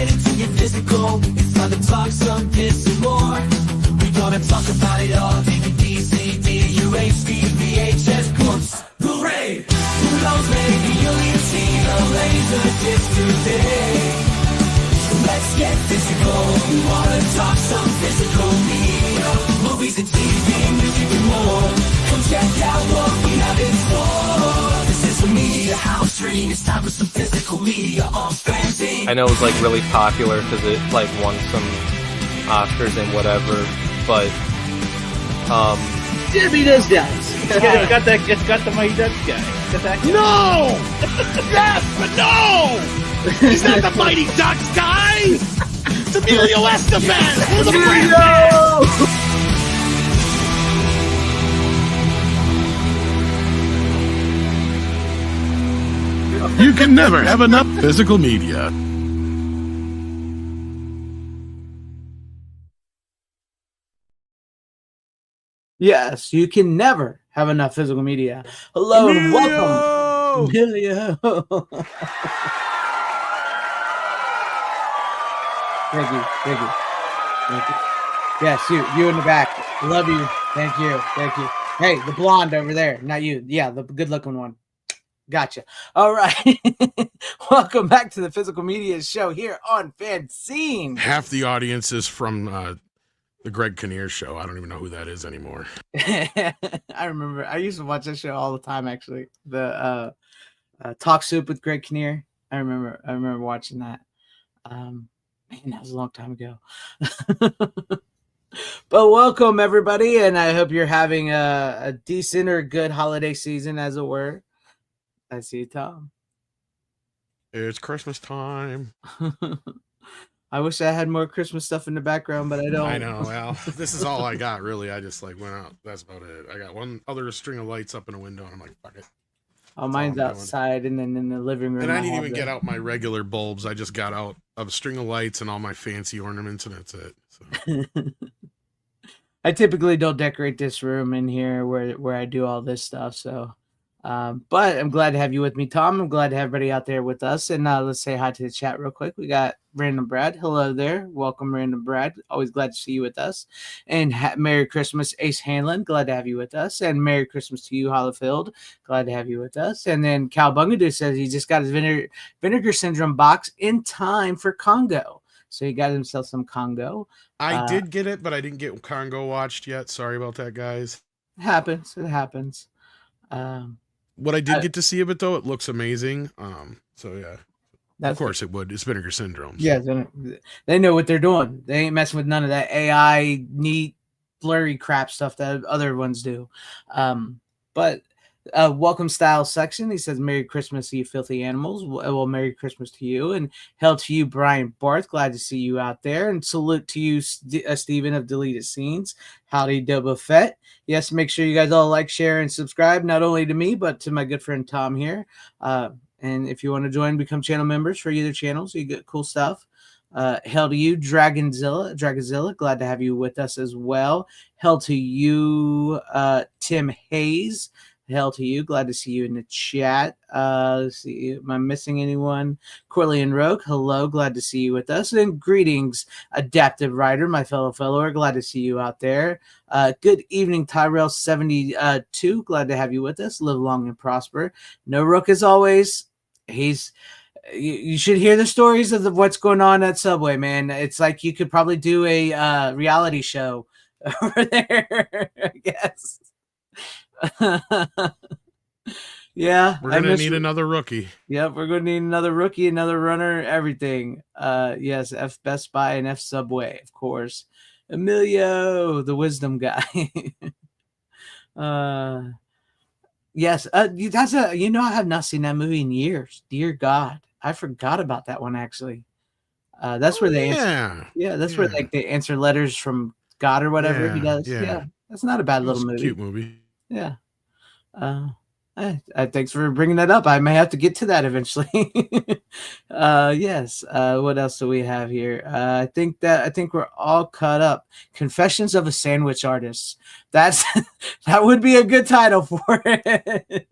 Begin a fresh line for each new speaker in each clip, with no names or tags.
get into your physical. It's time to talk some piss and more. We gonna talk about it all. DVD, CD, UHD, VHS, books, blu-ray. Who knows, maybe you'll even see a laser disc today. Let's get physical. We wanna talk some physical media. Movies and TV, music and more. Come check out what we have in store. This is a media house stream. It's time for some physical media on FanZcene.
I know it was like really popular because it like won some Oscars and whatever, but
Jimmy does guys.
It's got the Mighty Ducks guy. Got that guy.
No! Yes, but no! He's not the Mighty Ducks guy! It's Emilio Estevez! We're the Brand! You can never have enough physical media.
Yes, you can never have enough physical media. Hello and welcome. Emilio. Thank you. Yes, you in the back. Love you. Thank you. Hey, the blonde over there, not you. Yeah, the good-looking one. Gotcha. All right. Welcome back to the Physical Media Show here on FanZcene.
Half the audience is from the Greg Kinnear show. I don't even know who that is anymore.
I remember. I used to watch that show all the time, actually. The Talk Soup with Greg Kinnear. I remember watching that. Man, that was a long time ago. But welcome, everybody, and I hope you're having a decent or good holiday season, as it were. I see Tom.
It's Christmas time.
I wish I had more Christmas stuff in the background, but I don't.
I know. Well, this is all I got, really. I just went out. That's about it. I got one other string of lights up in a window, and I'm like, fuck it.
Oh, mine's outside, and then in the living room.
And I didn't even get out my regular bulbs. I just got out a string of lights and all my fancy ornaments, and that's it. So.
I typically don't decorate this room in here where I do all this stuff, so. But I'm glad to have you with me, Tom. I'm glad to have everybody out there with us. And let's say hi to the chat real quick. We got Random Brad. Hello there. Welcome, Random Brad. Always glad to see you with us. And Merry Christmas, Ace Hanlon. Glad to have you with us. And Merry Christmas to you, Hollifield. Glad to have you with us. And then Cal Bungadoo says he just got his Vinegar Syndrome box in time for Congo. So he got himself some Congo.
I did get it, but I didn't get Congo watched yet. Sorry about that, guys.
It happens.
What I did get to see of it, though, it looks amazing. So yeah, of course it would. It's Vinegar Syndrome. So.
Yeah, they know what they're doing. They ain't messing with none of that AI, neat, blurry crap stuff that other ones do. But welcome style section. He says, Merry Christmas, you filthy animals. Well, Merry Christmas to you. And hell to you, Brian Barth. Glad to see you out there. And salute to you, Stephen of Deleted Scenes. Howdy, Boba Fett. Yes, make sure you guys all like, share, and subscribe, not only to me, but to my good friend Tom here. And if you want to join, become channel members for either channel, so you get cool stuff. Hell to you, Dragonzilla. Glad to have you with us as well. Hell to you, Tim Hayes. Hell to you. Glad to see you in the chat. Let's see. Am I missing anyone? Corley and Rogue. Hello. Glad to see you with us. And greetings, Adaptive Rider, my fellow follower. Glad to see you out there. Good evening, Tyrell72. Glad to have you with us. Live long and prosper. No Rook as always. You should hear the stories of what's going on at Subway, man. It's like you could probably do a reality show over there, I guess. Yeah,
we're gonna need another rookie.
Yep, we're gonna need another rookie, another runner, everything. Yes, F Best Buy and F Subway, of course. Emilio, the wisdom guy. Yes, that's I have not seen that movie in years. Dear God, I forgot about that one actually. That's where they answer. Yeah, that's where like they answer letters from God or whatever he does. Yeah, that's not a bad little movie.
Cute movie.
Yeah. Thanks for bringing that up. I may have to get to that eventually. Yes. What else do we have here? I think we're all caught up. Confessions of a Sandwich Artist. That would be a good title for it.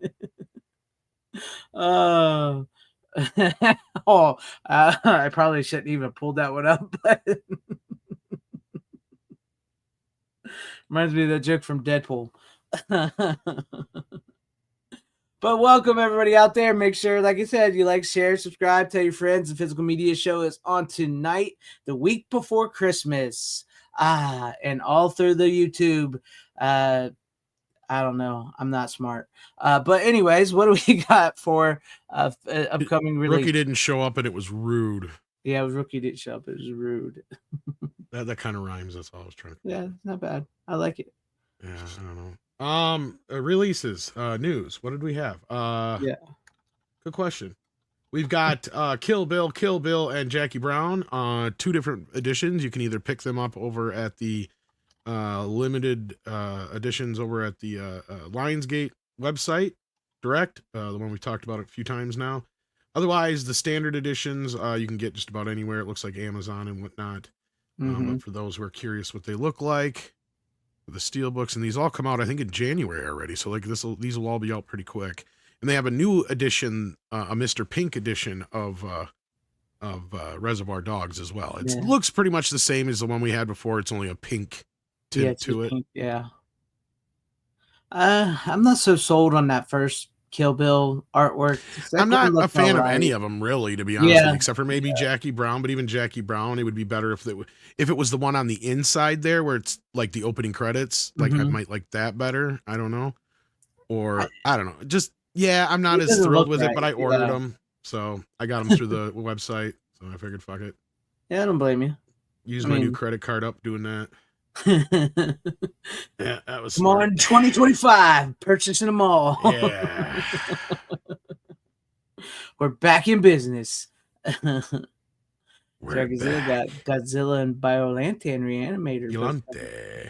Oh, I probably shouldn't even pull that one up, but reminds me of the joke from Deadpool. But welcome everybody out there. Make sure, like I said, you like, share, subscribe, tell your friends. The Physical Media Show is on tonight, the week before Christmas. And all through the YouTube. I don't know. I'm not smart. But anyways, what do we got for upcoming release?
Rookie didn't show up and it was rude.
Yeah, Rookie didn't show up. It was rude.
That kind of rhymes. That's all I was trying to.
Yeah, not bad. I like it.
Yeah, I don't know. Releases, news. What did we have?
Yeah.
Good question. We've got Kill Bill, and Jackie Brown. 2 different editions. You can either pick them up over at the limited editions over at the Lionsgate website direct, the one we've talked about a few times now. Otherwise, the standard editions you can get just about anywhere. It looks like Amazon and whatnot. But for those who are curious what they look like, the steelbooks, and these all come out I think in January already, so like these will all be out pretty quick. And they have a new edition, a Mr. Pink edition of Reservoir Dogs as well. It looks pretty much the same as the one we had before. It's only a pink tint to it.
Pink, yeah. I'm not so sold on that first Kill Bill artwork.
I'm not a fan of any of them, really, to be honest with you, except for maybe Jackie Brown. But even Jackie Brown, it would be better if it was the one on the inside there, where it's like the opening credits. Like I might like that better. I don't know, or I don't know. Just I'm not as thrilled with it, but I ordered them, so I got them through the website. So I figured, fuck it.
Yeah, I don't blame you.
Use my new credit card up doing that. Yeah, that was
come on, 2025, purchasing them all.
Yeah.
We're back in business.
We're
Godzilla got Godzilla and Biolante and Reanimator.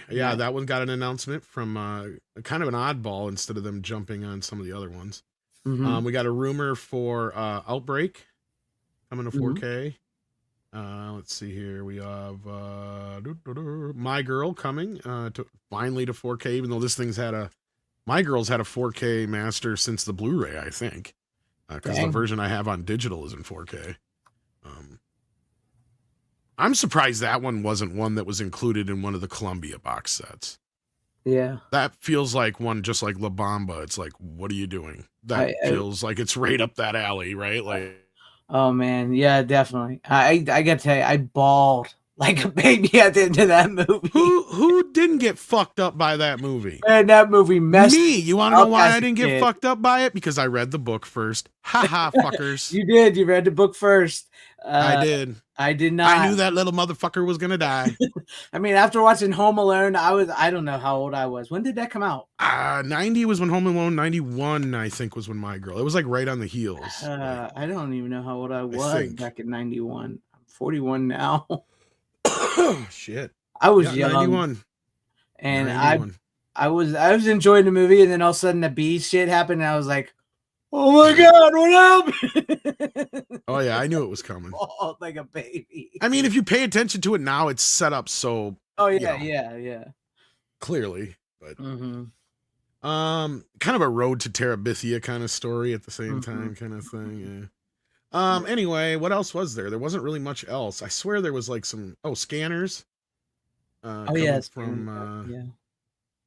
Yeah, that one got an announcement from kind of an oddball instead of them jumping on some of the other ones. We got a rumor for Outbreak coming to 4K. Let's see here. We have My Girl coming finally to 4K, even though this thing's My Girl's had a 4K master since the Blu-ray, I think, because the version I have on digital is in 4K. I'm surprised that one wasn't one that was included in one of the Columbia box sets.
Yeah.
That feels like one just like La Bamba. It's like, what are you doing? That feels like it's right up that alley, right? Like,
oh man, yeah, definitely. I gotta tell you, I bawled like a baby at the end of that movie.
Who didn't get fucked up by that movie?
And that movie messed
me. You want to know why I didn't get fucked up by it? Because I read the book first. Ha ha, fuckers.
You did. You read the book first.
I did.
I did not.
I knew that little motherfucker was gonna die.
I mean, after watching Home Alone, I don't know how old I was. When did that come out?
90 was when Home Alone. 91, I think, was when My Girl. It was like right on the heels.
I don't even know how old I was back in 91. I'm 41 now.
Oh shit.
I was young.
91.
And 91. I was enjoying the movie, and then all of a sudden the bee shit happened, and I was like, oh my god, what happened?
Oh yeah, I knew it was coming.
Oh, like a baby.
I mean, if you pay attention to it now, it's set up so.
Oh yeah, yeah.
Clearly, but kind of a road to Terabithia kind of story at the same time, kind of thing. Yeah. Anyway, what else was there? There wasn't really much else. I swear there was like some Scanners.
Oh yeah,
from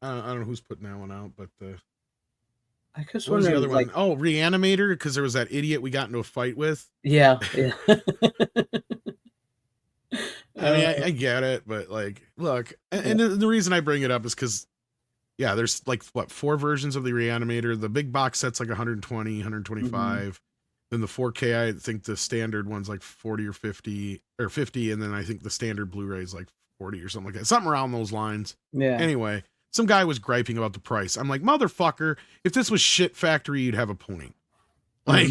I don't know who's putting that one out, but
I guess
what was the other one? Oh, Reanimator, because there was that idiot we got into a fight with.
Yeah.
I mean, I get it, but like, look, and the reason I bring it up is because, yeah, there's like 4 versions of the Reanimator. The big box set's like 120, 125. Then the 4K, I think the standard one's like 40 or 50, and then I think the standard Blu-ray is like 40 or something like that, something around those lines.
Yeah.
Anyway, some guy was griping about the price. I'm like, motherfucker, if this was Shit Factory, you'd have a point. Like,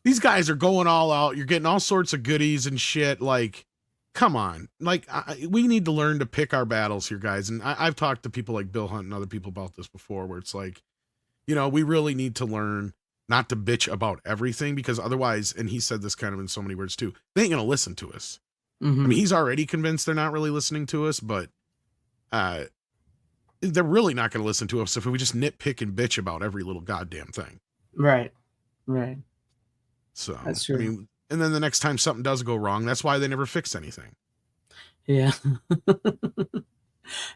these guys are going all out. You're getting all sorts of goodies and shit. Like, come on. Like, we need to learn to pick our battles here, guys. And I've talked to people like Bill Hunt and other people about this before, where it's like, we really need to learn not to bitch about everything, because otherwise, and he said this kind of in so many words too, they ain't going to listen to us. I mean, he's already convinced they're not really listening to us, but they're really not going to listen to us if we just nitpick and bitch about every little goddamn thing.
Right.
So
That's true.
I mean, and then the next time something does go wrong, that's why they never fix anything.
Yeah.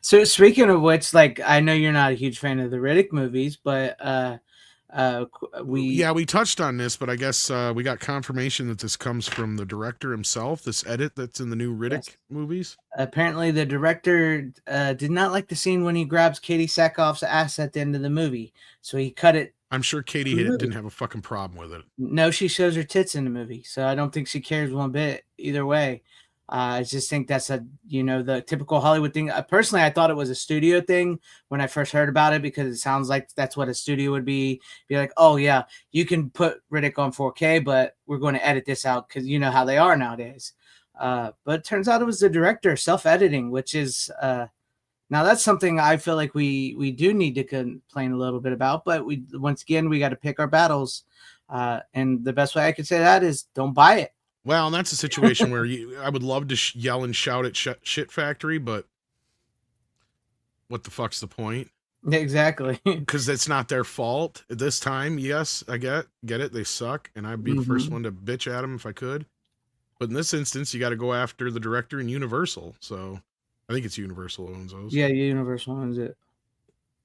So speaking of which, like, I know you're not a huge fan of the Riddick movies, but
we touched on this, but I guess we got confirmation that this comes from the director himself. This edit that's in the new Riddick movies.
Apparently the director did not like the scene when he grabs Katie Sackhoff's ass at the end of the movie, so he cut it.
I'm sure Katie didn't have a fucking problem with it.
No, she shows her tits in the movie, so I don't think she cares one bit either way. I just think that's the typical Hollywood thing. Personally, I thought it was a studio thing when I first heard about it, because it sounds like that's what a studio would be like, oh yeah, you can put Riddick on 4K, but we're going to edit this out because you know how they are nowadays. But it turns out it was the director self-editing, which is now that's something I feel like we do need to complain a little bit about. But once again we got to pick our battles, and the best way I could say that is don't buy it.
Well, and that's a situation where I would love to yell and shout at Shit Factory, but what the fuck's the point?
Exactly.
Because it's not their fault at this time. Yes, I get it. They suck, and I'd be the first one to bitch at them if I could. But in this instance, you got to go after the director and Universal. So I think it's Universal owns those.
Yeah, Universal owns it.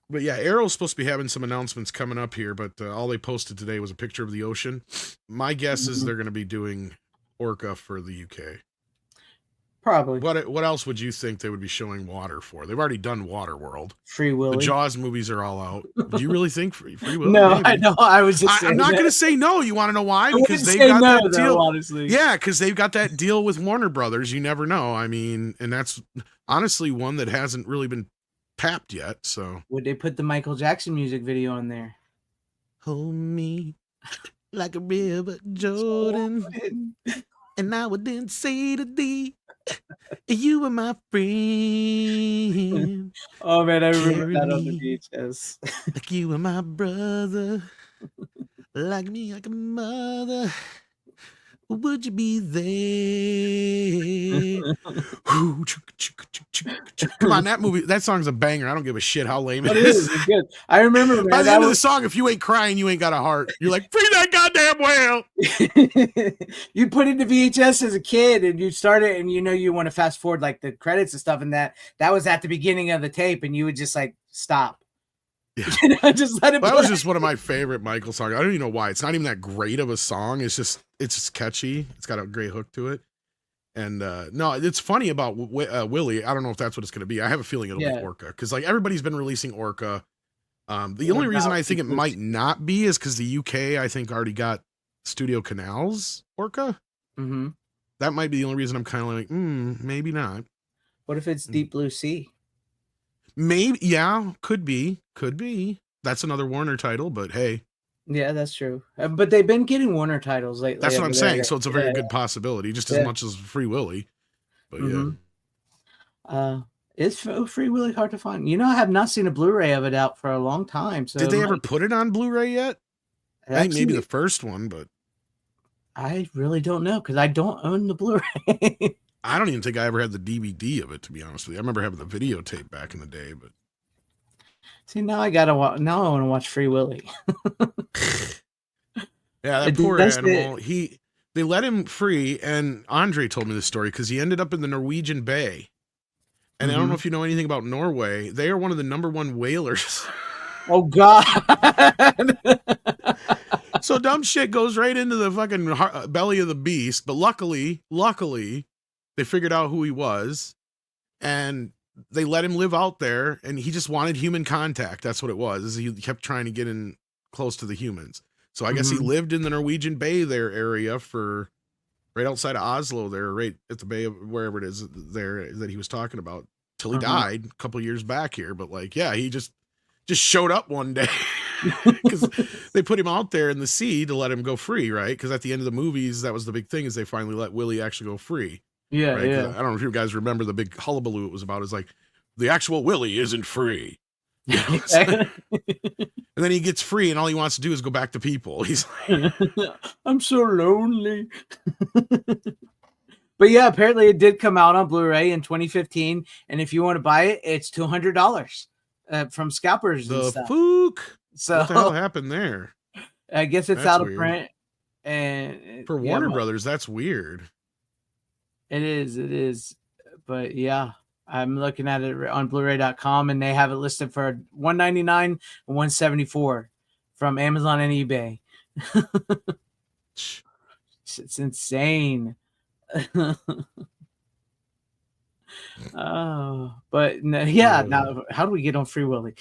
But yeah, Arrow's supposed to be having some announcements coming up here, but all they posted today was a picture of the ocean. My guess is they're going to be doing Orca for the UK.
Probably.
What else would you think they would be showing water for? They've already done Waterworld.
Free Willy.
The Jaws movies are all out. Do you really think Free Willy?
No,
Maybe.
I know. I was just saying
I'm not going to say no. You want to know why? Because they've got that deal.
Honestly.
Yeah, because they've got that deal with Warner Brothers. You never know. I mean, and that's honestly one that hasn't really been tapped yet. So
would they put the Michael Jackson music video on there?
Hold me like a river, Jordan. And I would then say to thee, you were my friend.
Oh man, I remember that on the VHS.
Like you were my brother. Like me, like a mother. Would you be there? Come on, that song's a banger. I don't give a shit how lame it is.
It's good. I remember, man,
by the end of the song, if you ain't crying, you ain't got a heart. You're like, free that goddamn whale.
You put in the VHS as a kid, and you start it, and you want to fast forward like the credits and stuff, and that was at the beginning of the tape, and you would just like stop.
Yeah.
Just let it
that was just one of my favorite Michael songs. I don't even know why. It's not even that great of a song. It's just catchy. It's got a great hook to it. And no, it's funny about Willie. I don't know if that's what it's going to be. I have a feeling it'll be Orca, because like everybody's been releasing Orca. The only reason I think it might not be is because the UK, I think, already got Studio Canal's Orca.
Mm-hmm.
That might be the only reason I'm kind of like, maybe not.
What if it's Deep Blue Sea?
Maybe, yeah, could be. That's another Warner title, but hey.
Yeah, that's true. But they've been getting Warner titles lately.
That's what I'm saying. So it's a very good possibility, just as much as Free Willy. But
is Free Willy hard to find? I have not seen a Blu-ray of it out for a long time. So
did they ever put it on Blu-ray yet? I think maybe the first one, but
I really don't know because I don't own the Blu-ray.
I don't even think I ever had the DVD of it, to be honest with you. I remember having the videotape back in the day, but
see, now I want to watch Free Willy.
Yeah, that poor animal. They let him free, and Andre told me this story because he ended up in the Norwegian Bay. And I don't know if you know anything about Norway. They are one of the #1 whalers.
Oh God!
So dumb shit goes right into the fucking belly of the beast. But luckily, they figured out who he was, and they let him live out there. And he just wanted human contact. That's what it was. He kept trying to get in close to the humans. So I guess he lived in the Norwegian Bay area for right outside of Oslo there, right at the bay of wherever it is there that he was talking about till he died a couple years back here. But he just showed up one day because they put him out there in the sea to let him go free, right? Because at the end of the movies, that was the big thing, is they finally let Willie actually go free.
Yeah,
right?
yeah.
I don't know if you guys remember the big hullabaloo it was about. It's like, the actual Willie isn't free. And then he gets free, and all he wants to do is go back to people. He's like,
I'm so lonely. But yeah, apparently it did come out on Blu-ray in 2015, and if you want to buy it, it's $200 from scalpers and stuff.
Fook.
So
what the hell happened there?
I guess it's
That's
out of
weird.
print, And
For Warner Brothers, that's weird.
It is. But yeah, I'm looking at it on Blu-ray.com, and they have it listed for $199 and $174 from Amazon and eBay. It's insane. Oh, but yeah. Now, how do we get on Free Willy?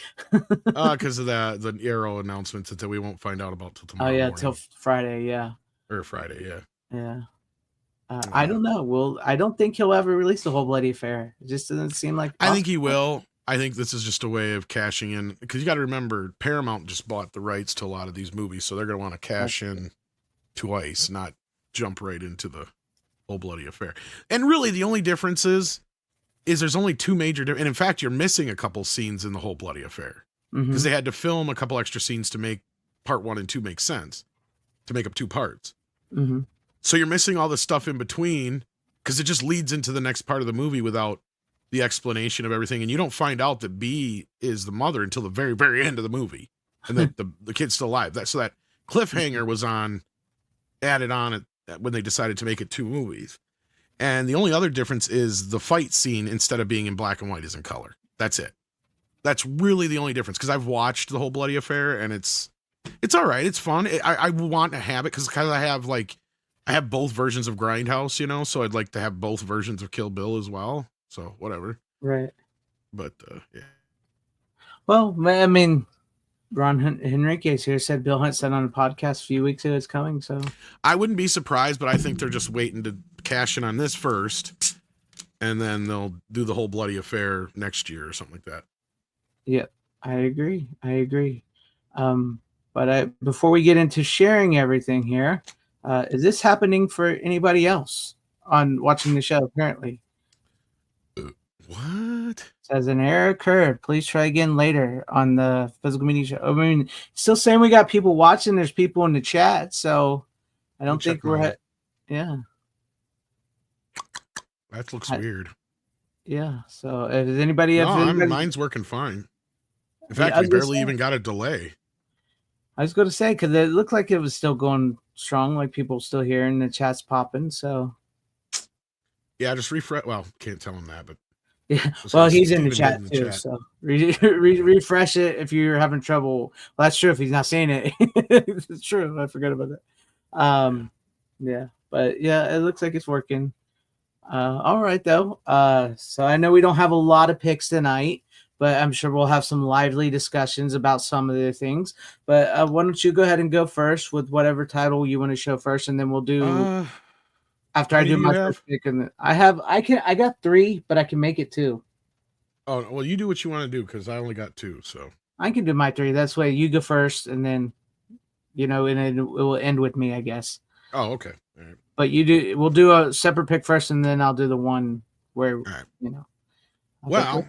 Because of the Arrow announcements that we won't find out about till tomorrow.
Oh yeah,
morning.
till Friday. Yeah.
Or Friday. Yeah.
Yeah. I don't know. Well, I don't think he'll ever release the whole bloody affair. It just doesn't seem like.
I think he will. I think this is just a way of cashing in, because you got to remember, Paramount just bought the rights to a lot of these movies, so they're going to want to cash in twice, not jump right into the whole bloody affair. And really, the only difference is there's only two major, and in fact, you're missing a couple scenes in the whole bloody affair, because they had to film a couple extra scenes to make part 1 and 2 make sense, to make up 2 parts. So you're missing all the stuff in between, because it just leads into the next part of the movie without the explanation of everything. And you don't find out that B is the mother until the very, very end of the movie, and that the kid's still alive. So that cliffhanger was added on when they decided to make it 2 movies. And the only other difference is the fight scene, instead of being in black and white, is in color. That's it. That's really the only difference, because I've watched the whole bloody affair, and it's all right. It's fun. I want to have it because I have both versions of Grindhouse, so I'd like to have both versions of Kill Bill as well. So whatever.
Right.
But yeah.
Well, I mean, Ron Henriquez here said Bill Hunt said on a podcast a few weeks ago it's coming. So
I wouldn't be surprised, but I think they're just waiting to cash in on this first, and then they'll do the whole bloody affair next year or something like that.
Yep, I agree. But before we get into sharing everything here, is this happening for anybody else on watching the show? Apparently.
What?
Says an error occurred. Please try again later on the physical media show. I mean, still saying we got people watching. There's people in the chat, so I don't think we're. Yeah.
That looks weird.
Yeah. So if anybody,
mine's working fine. In fact, we barely even got a delay.
I was going to say, because it looked like it was still going strong, like people still hearing the chat's popping. So
yeah, just refresh. Well, can't tell him that, but
yeah. Well, he's in the chat too. So refresh it if you're having trouble. Well, that's true. If he's not seeing it, it's true. I forgot about that. Yeah, but yeah, it looks like it's working. All right, though. So I know we don't have a lot of picks tonight, but I'm sure we'll have some lively discussions about some of the things. But why don't you go ahead and go first with whatever title you want to show first, and then we'll do after I do my first pick. And I got 3, but I can make it 2.
Oh well, you do what you want to do, because I only got 2, so
I can do my 3. That's why you go first, and then and then it will end with me, I guess.
Oh, okay. All right.
But we'll do a separate pick first, and then I'll do the one where
Well,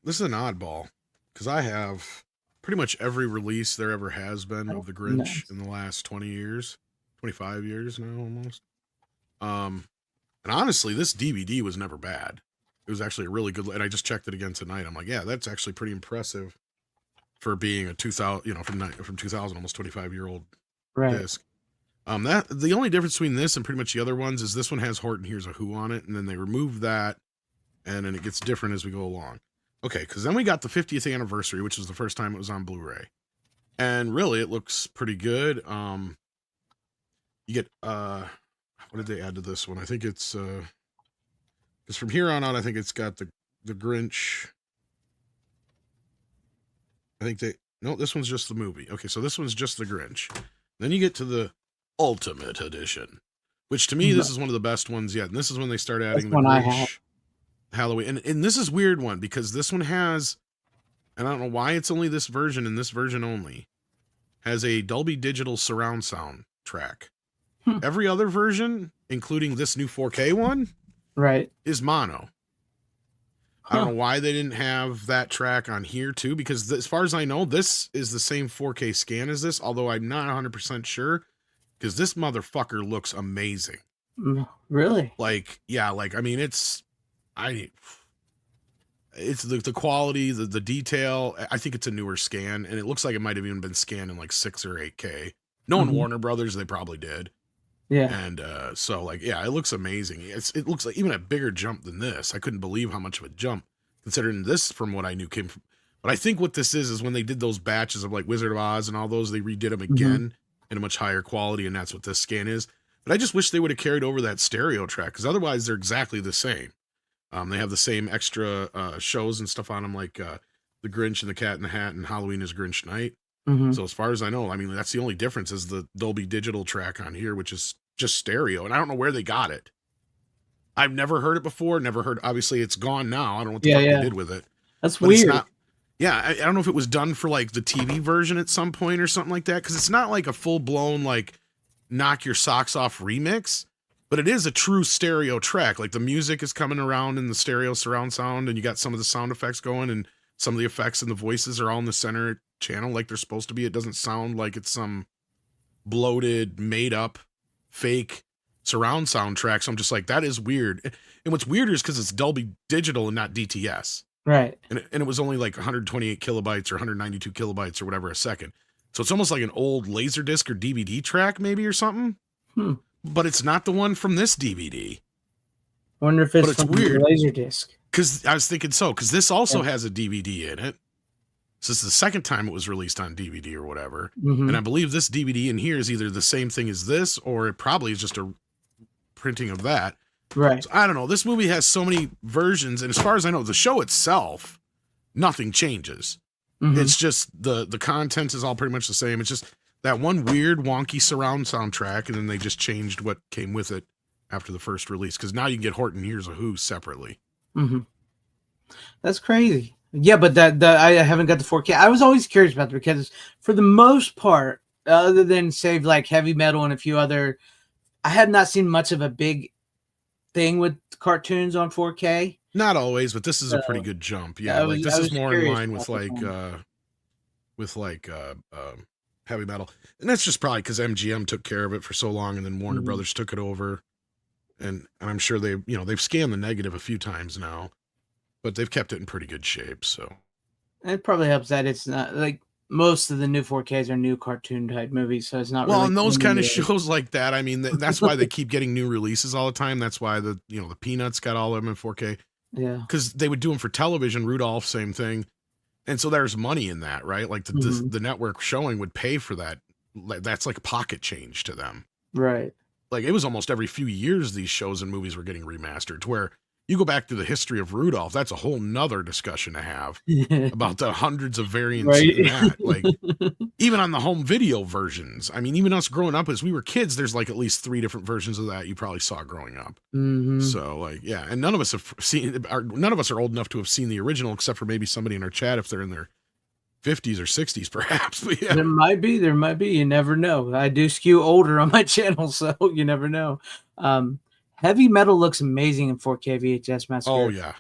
this is an oddball, because I have pretty much every release there ever has been of the Grinch in the last 20 years, 25 years now almost. And honestly, this DVD was never bad. It was actually a really good, and I just checked it again tonight. I'm like, yeah, that's actually pretty impressive for being a 2000, from 2000, almost 25-year-old disc. That the only difference between this and pretty much the other ones is this one has Horton Hears a Who on it, and then they remove that, and then it gets different as we go along. Okay, because then we got the 50th anniversary, which was the first time it was on Blu-ray, and really it looks pretty good. You get what did they add to this one? I think it's because from here on out, I think it's got the Grinch. I think this one's just the movie. Okay, so this one's just the Grinch. Then you get to the Ultimate Edition, which to me, this is one of the best ones yet. And this is when they start adding the Grinch Halloween. And this is weird one, because this one has, and I don't know why it's only this version and this version only, has a Dolby Digital surround sound track. Every other version, including this new 4K one, is mono. I don't know why they didn't have that track on here too, because as far as I know, this is the same 4K scan as this, although I'm not 100% sure, because this motherfucker looks amazing.
Really?
I mean, it's the quality, the detail. I think it's a newer scan, and it looks like it might have even been scanned in like 6 or 8K. Knowing Warner Brothers, they probably did.
Yeah.
And so like, yeah, it looks amazing. It looks like even a bigger jump than this. I couldn't believe how much of a jump, considering this from what I knew came from. But I think what this is when they did those batches of like Wizard of Oz and all those, they redid them again in a much higher quality, and that's what this scan is. But I just wish they would have carried over that stereo track, because otherwise they're exactly the same. They have the same extra shows and stuff on them, like The Grinch and the Cat in the Hat and Halloween is Grinch Night. So as far as I know, I mean, that's the only difference is the Dolby Digital track on here, which is just stereo. And I don't know where they got it. I've never heard it before. Never heard. Obviously, it's gone now. I don't know what the fuck they did with it.
That's
but
weird.
It's not, yeah, I don't know if it was done for like the TV version at some point or something like that, because it's not like a full blown like knock your socks off remix, but it is a true stereo track. Like the music is coming around in the stereo surround sound, and you got some of the sound effects going, and some of the effects and the voices are all in the center channel like they're supposed to be. It doesn't sound like it's some bloated, made up, fake surround soundtrack. So I'm just like, that is weird. And what's weirder is because it's Dolby Digital and not DTS.
Right.
And it was only like 128 kilobytes or 192 kilobytes or whatever a second. So it's almost like an old Laserdisc or DVD track maybe or something. But it's not the one from this DVD.
Wonder if it's,
but it's
from
weird.
the Laserdisc.
Because I was thinking so, because this also has a DVD in it. So it's the second time it was released on DVD or whatever. And I believe this DVD in here is either the same thing as this, or it probably is just a printing of that.
Right.
So I don't know. This movie has so many versions, and as far as I know, the show itself, nothing changes. It's just the content is all pretty much the same. It's just that one weird, wonky surround soundtrack, and then they just changed what came with it after the first release. Because now you can get Horton Hears a Who separately.
That's crazy. Yeah, but I haven't got the 4K. I was always curious about that because for the most part, other than save like heavy metal and a few other, I had not seen much of a big thing with cartoons on 4K.
Not always, but this is a pretty good jump. Yeah, like this is more in line with heavy metal, and that's just probably because MGM took care of it for so long, and then Warner Brothers took it over, and I'm sure they've scanned the negative a few times now, but they've kept it in pretty good shape. So
it probably helps that it's not like most of the new 4Ks are new cartoon type movies, so it's not
well.
really
And those kind of shows like that, I mean, that's why they keep getting new releases all the time. That's why the Peanuts got all of them in 4K.
Yeah,
because they would do them for television. Rudolph, same thing, and so there's money in that, right? Like the network showing would pay for that. That's like pocket change to them,
right?
Like it was almost every few years these shows and movies were getting remastered. To where you go back to the history of Rudolph, that's a whole nother discussion to have about the hundreds of variants in that. Like even on the home video versions. I mean, even us growing up as we were kids, there's like at least 3 different versions of that you probably saw growing up. So like, yeah. And none of us are old enough to have seen the original, except for maybe somebody in our chat if they're in their 50s or 60s, perhaps. But yeah,
there might be. You never know. I do skew older on my channel, so you never know. Heavy metal looks amazing in 4K VHS Massacre.
Oh yeah,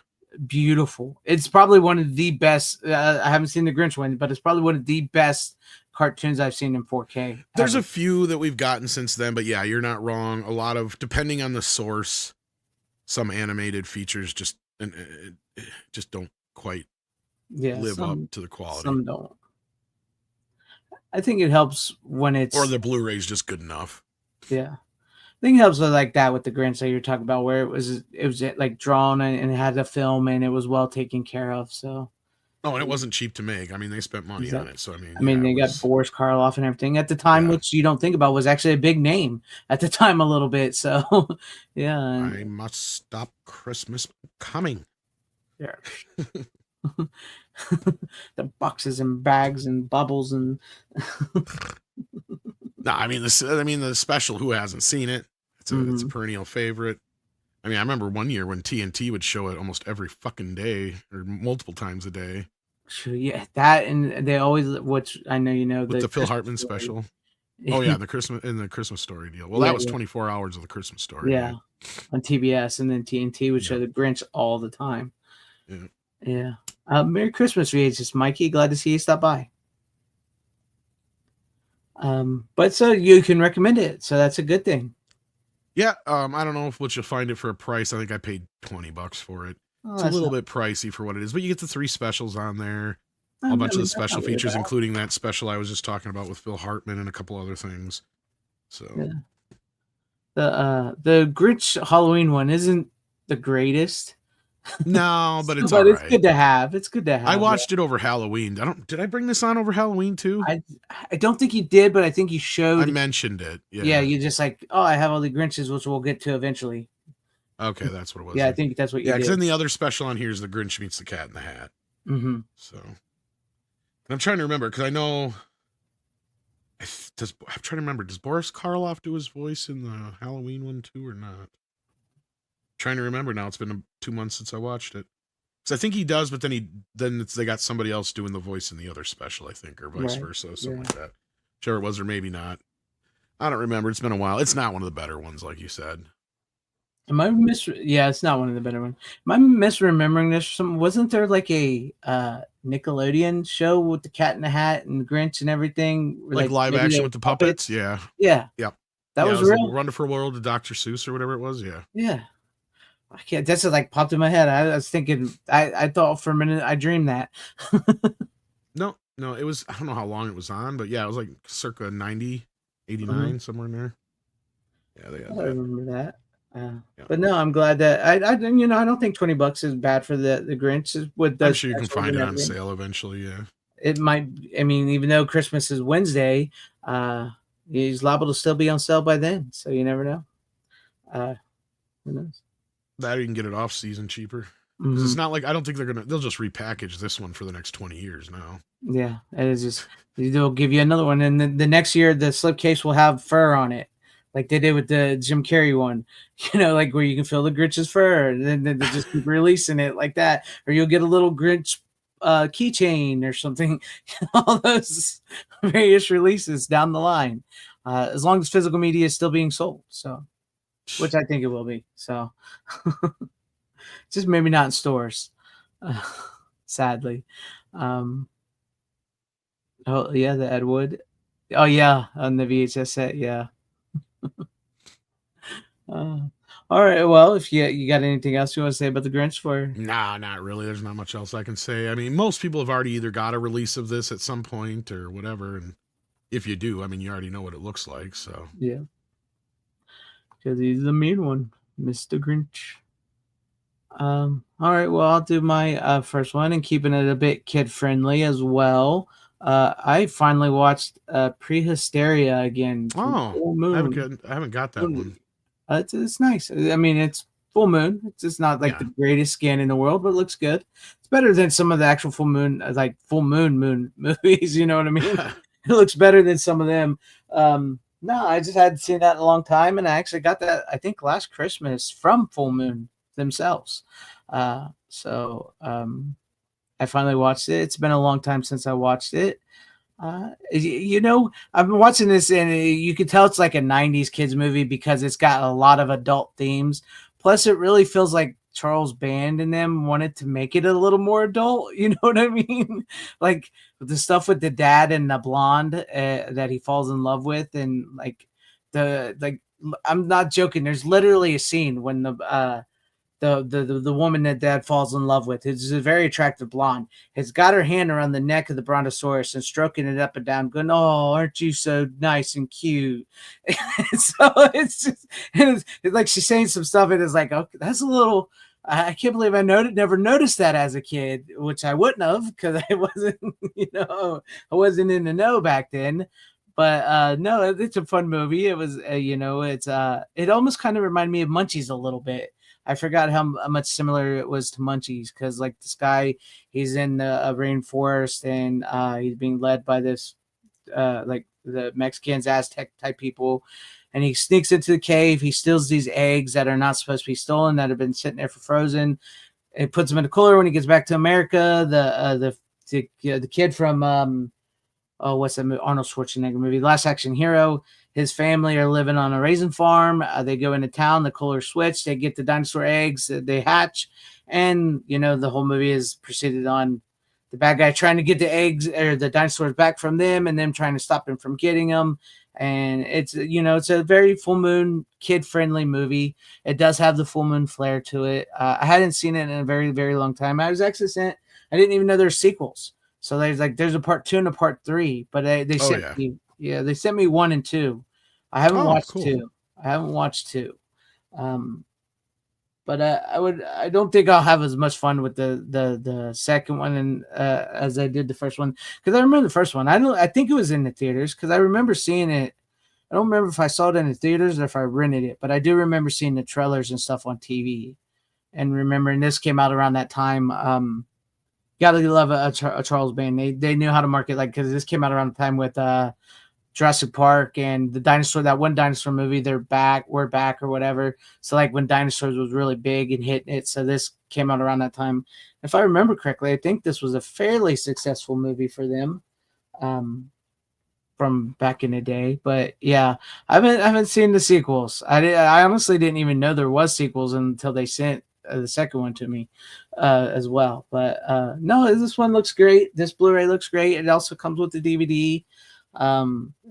beautiful. It's probably one of the best. I haven't seen the Grinch one, but it's probably one of the best cartoons I've seen in 4K.
There's a few that we've gotten since then, but yeah, you're not wrong. A lot of, depending on the source, some animated features just don't quite live up to the quality.
Some don't. I think it helps when it's,
or the Blu-ray's just good enough.
Yeah. I think it helps with like that with the Grinch that you're talking about, where it was like drawn and it had a film and it was well taken care of. So,
and it wasn't cheap to make. I mean, they spent money on it. So I
mean, they got Boris Karloff and everything at the time, which you don't think about was actually a big name at the time a little bit. So, yeah.
I must stop Christmas coming.
Yeah. The boxes and bags and bubbles and.
No, I mean the special. Who hasn't seen it? It's a perennial favorite. I mean, I remember one year when TNT would show it almost every fucking day or multiple times a day.
Sure, yeah, that and they always, which I know you know,
with the Phil Hartman special. Oh yeah, the Christmas Story deal. Well, that was 24 hours of the Christmas Story.
Yeah, on TBS, and then TNT would show the Grinch all the time. Yeah. Merry Christmas, VHS Mikey. Glad to see you stop by. But so you can recommend it, so that's a good thing.
Yeah, I don't know if you'll find it for a price. I think I paid $20 for it. It's a little bit pricey for what it is, but you get the 3 specials on there, a bunch of the special features, including that special I was just talking about with Phil Hartman and a couple other things. So,
The Grinch Halloween one isn't the greatest,
No, but it's all
but it's
right.
good to have. It's good to have.
I watched it over Halloween. Did I bring this on over Halloween too?
I I don't think you did, but I think you
I
showed.
mentioned it.
Yeah,
Yeah.
you just like, oh, I have all the Grinches, which we'll get to eventually.
Okay, that's what it was.
Yeah, I
Then.
think that's what you
Yeah, because
did.
then the other special on here is the Grinch meets the Cat in the Hat.
Mm-hmm.
So, and I'm trying to remember because I know. I'm trying to remember. Does Boris Karloff do his voice in the Halloween one too, or not? Trying to remember now. It's been 2 months since I watched it. So I think he does, but then they got somebody else doing the voice in the other special, I think, or vice
Right.
versa, something
Yeah.
like that. Sure it was, or maybe not. I don't remember. It's been a while. It's not one of the better ones, like you said.
Yeah, it's not one of the better ones. Am I misremembering this? Wasn't there like a Nickelodeon show with the Cat in the Hat and Grinch and everything? Where,
Like live
maybe they
action
were
with the puppets? Yeah.
Yeah,
Yep.
that
Yeah,
was
it was the
real.
Wonderful World of Dr. Seuss or whatever it was. Yeah.
Yeah, I can't. That's just like popped in my head. I was thinking. I thought for a minute I dreamed that.
No, it was, I don't know how long it was on, but yeah, it was like circa 90, 89, somewhere in there. Yeah, they had
I
that.
remember that.
Yeah.
But no, I'm glad that I don't think $20 is bad for the Grinch with
I'm
those
sure you can
specials
find
and
it on
everything.
sale eventually. Yeah.
It might. I mean, even though Christmas is Wednesday, he's liable to still be on sale by then. So you never know. Who knows?
That or you can get it off season cheaper. Because
Mhm.
it's not like, I don't think they'll just repackage this one for the next 20 years now.
Yeah, it is just they'll give you another one, and then the next year the slipcase will have fur on it, like they did with the Jim Carrey one. Like where you can feel the Grinch's fur, and then they just keep releasing it like that, or you'll get a little Grinch keychain or something. All those various releases down the line, as long as physical media is still being sold. So, which I think it will be. So, just maybe not in stores, sadly. Um, Oh yeah, the Ed Wood. Oh yeah, on the VHS set. Yeah. Uh, all right. Well, if you got anything else you want to say about the Grinch for?
Nah, not really. There's not much else I can say. I mean, most people have already either got a release of this at some point or whatever. And if you do, I mean, you already know what it looks like. So,
Yeah, because he's the mean one, Mr. Grinch. All right. Well, I'll do my first one and keeping it a bit kid friendly as well. I finally watched Prehysteria again. From
oh,
Full Moon.
I haven't got that one.
It's nice. I mean, it's full moon. It's just not like
Yeah.
the greatest skin in the world, but it looks good. It's better than some of the actual full moon, like full moon movies. You know what I mean? It looks better than some of them. No, I just hadn't seen that in a long time, and I actually got that I think last Christmas from Full Moon themselves. I finally watched it. It's been a long time since I watched it. I've been watching this and you can tell it's like a 90s kids movie because it's got a lot of adult themes. Plus, it really feels like Charles Band and them wanted to make it a little more adult. You know what I mean? Like the stuff with the dad and the blonde that he falls in love with, and I'm not joking. There's literally a scene when the woman that dad falls in love with is a very attractive blonde, has got her hand around the neck of the brontosaurus and stroking it up and down, going, "Oh, aren't you so nice and cute?" So it's just, it's like she's saying some stuff, and it's like, okay, that's a little. I can't believe never noticed that as a kid, which I wouldn't have because I wasn't, I wasn't in the know back then. But no, it's a fun movie. It was, it almost kind of reminded me of Munchies a little bit. I forgot how much similar it was to Munchies because, like, this guy, he's in the rainforest and he's being led by this, like, the Mexicans, Aztec type people. And he sneaks into the cave. He steals these eggs that are not supposed to be stolen, that have been sitting there for frozen. It puts them in a cooler. When he gets back to America, the kid from what's that Arnold Schwarzenegger movie, Last Action Hero, his family are living on a raisin farm. They go into town, the cooler switch, they get the dinosaur eggs, they hatch, and the whole movie is proceeded on the bad guy trying to get the eggs or the dinosaurs back from them, and them trying to stop him from getting them. And it's a very full moon kid friendly movie. It does have the full moon flair to it. I hadn't seen it in a very, very long time. I didn't even know there's sequels. So there's a part 2 and a part 3, but they sent me 1 and 2. I haven't watched
cool.
2. I haven't watched 2. But I don't think I'll have as much fun with the second one and as I did the first one, because I remember the first one. I think it was in the theaters because I remember seeing it. I don't remember if I saw it in the theaters or if I rented it, but I do remember seeing the trailers and stuff on TV, and remembering this came out around that time. Gotta love a Charles Band. They knew how to market, like, because this came out around the time with Jurassic Park and the dinosaur, that one dinosaur movie, we're back or whatever. So like when dinosaurs was really big and hitting it. So this came out around that time. If I remember correctly, I think this was a fairly successful movie for them from back in the day. But yeah, I haven't seen the sequels. I honestly didn't even know there was sequels until they sent the second one to me as well. But no, this one looks great. This Blu-ray looks great. It also comes with the DVD.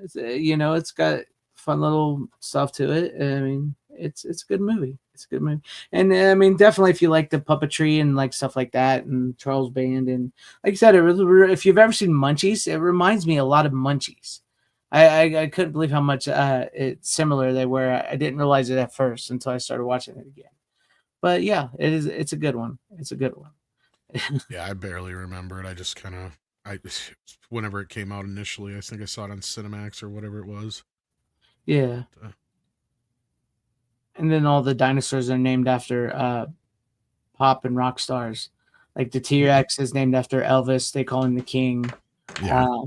It's got fun little stuff to it. I mean, it's a good movie. It's a good movie. And I mean, definitely if you like the puppetry and like stuff like that and Charles Band, and like I said, if you've ever seen Munchies, it reminds me a lot of Munchies. I couldn't believe how much it's similar they were. I didn't realize it at first until I started watching it again. But yeah, it's a good one. It's a good one.
Yeah, I barely remember it. I just whenever it came out initially, I think I saw it on Cinemax or whatever it was.
Yeah. And then all the dinosaurs are named after pop and rock stars. Like the T-Rex is named after Elvis. They call him the king.
Yeah.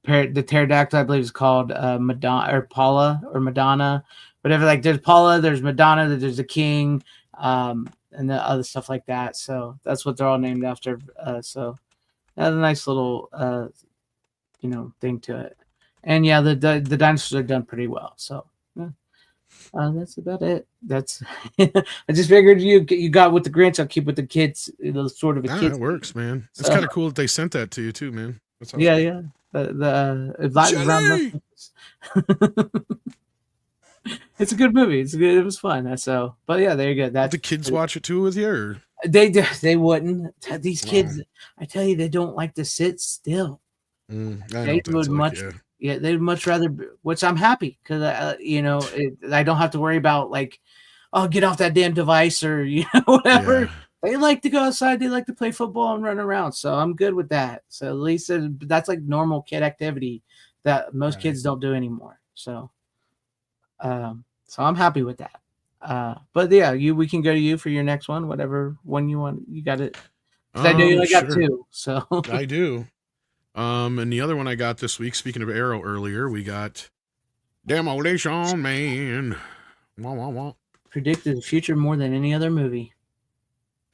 The pterodactyl, I believe, is called Madonna or Paula or Madonna. Whatever. Like there's Paula, there's Madonna, there's the king, and the other stuff like that. So that's what they're all named after. So that's a nice little thing to it. And yeah, the dinosaurs are done pretty well. So yeah. That's about it. That's I just figured you got with the Grinch. I'll keep with the kids. Sort of a kids.
It works, man. It's kind of cool that they sent that to you too, man. That's awesome.
Yeah. It's a good movie. It was fun. So, but yeah, there you go.
Did the kids watch it too with you? Or?
They wouldn't. These kids, I tell you, they don't like to sit still. They would much. Yeah, they'd much rather, which I'm happy because I don't have to worry about like, oh, get off that damn device or whatever. Yeah. They like to go outside. They like to play football and run around. So I'm good with that. So at least that's like normal kid activity that most kids don't do anymore. So, so I'm happy with that. But yeah, we can go to you for your next one, whatever one you want. You got it. I know you got 2. So
I do. And the other one I got this week, speaking of Arrow earlier, we got Demolition Man. Wah, wah, wah.
Predicted the future more than any other movie.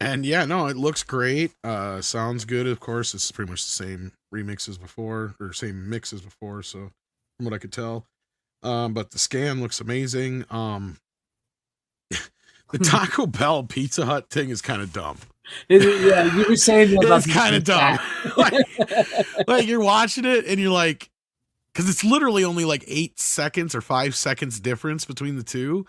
And yeah, no, it looks great. Sounds good. Of course, it's pretty much the same remix as before, or same mix as before. So from what I could tell, but the scan looks amazing. The Taco Bell Pizza Hut thing is kind of dumb.
Yeah, you were saying
it's kind of dumb. like you're watching it and you're like, because it's literally only like 8 seconds or 5 seconds difference between the two,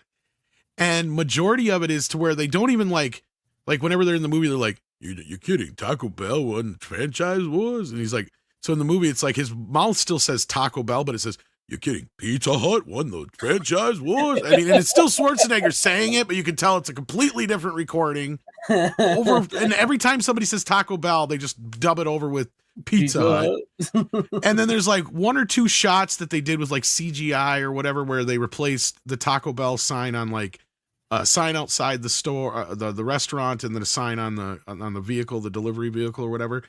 and majority of it is to where they don't even like whenever they're in the movie, they're like, you're kidding, Taco Bell won franchise wars, and he's like, so in the movie it's like his mouth still says Taco Bell, but it says, you're kidding, Pizza Hut won the franchise wars. I mean, and it's still Schwarzenegger saying it, but you can tell it's a completely different recording. And every time somebody says Taco Bell, they just dub it over with Pizza Hut. And then there's like 1 or 2 shots that they did with like CGI or whatever, where they replaced the Taco Bell sign on like a sign outside the store, the restaurant, and then a sign on the vehicle, the delivery vehicle or whatever.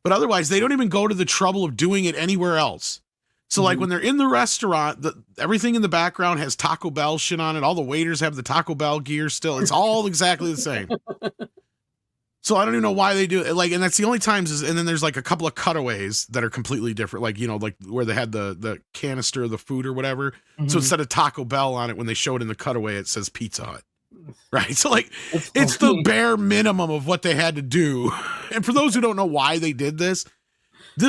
But otherwise, they don't even go to the trouble of doing it anywhere else. So like when they're in the restaurant, everything in the background has Taco Bell shit on it. All the waiters have the Taco Bell gear still. It's all exactly the same. So I don't even know why they do it. Like, and that's the only times. And then there's like a couple of cutaways that are completely different. Like, like where they had the canister of the food or whatever. Mm-hmm. So instead of Taco Bell on it, when they show it in the cutaway, it says Pizza Hut. Right. So like, it's the bare minimum of what they had to do. And for those who don't know why they did this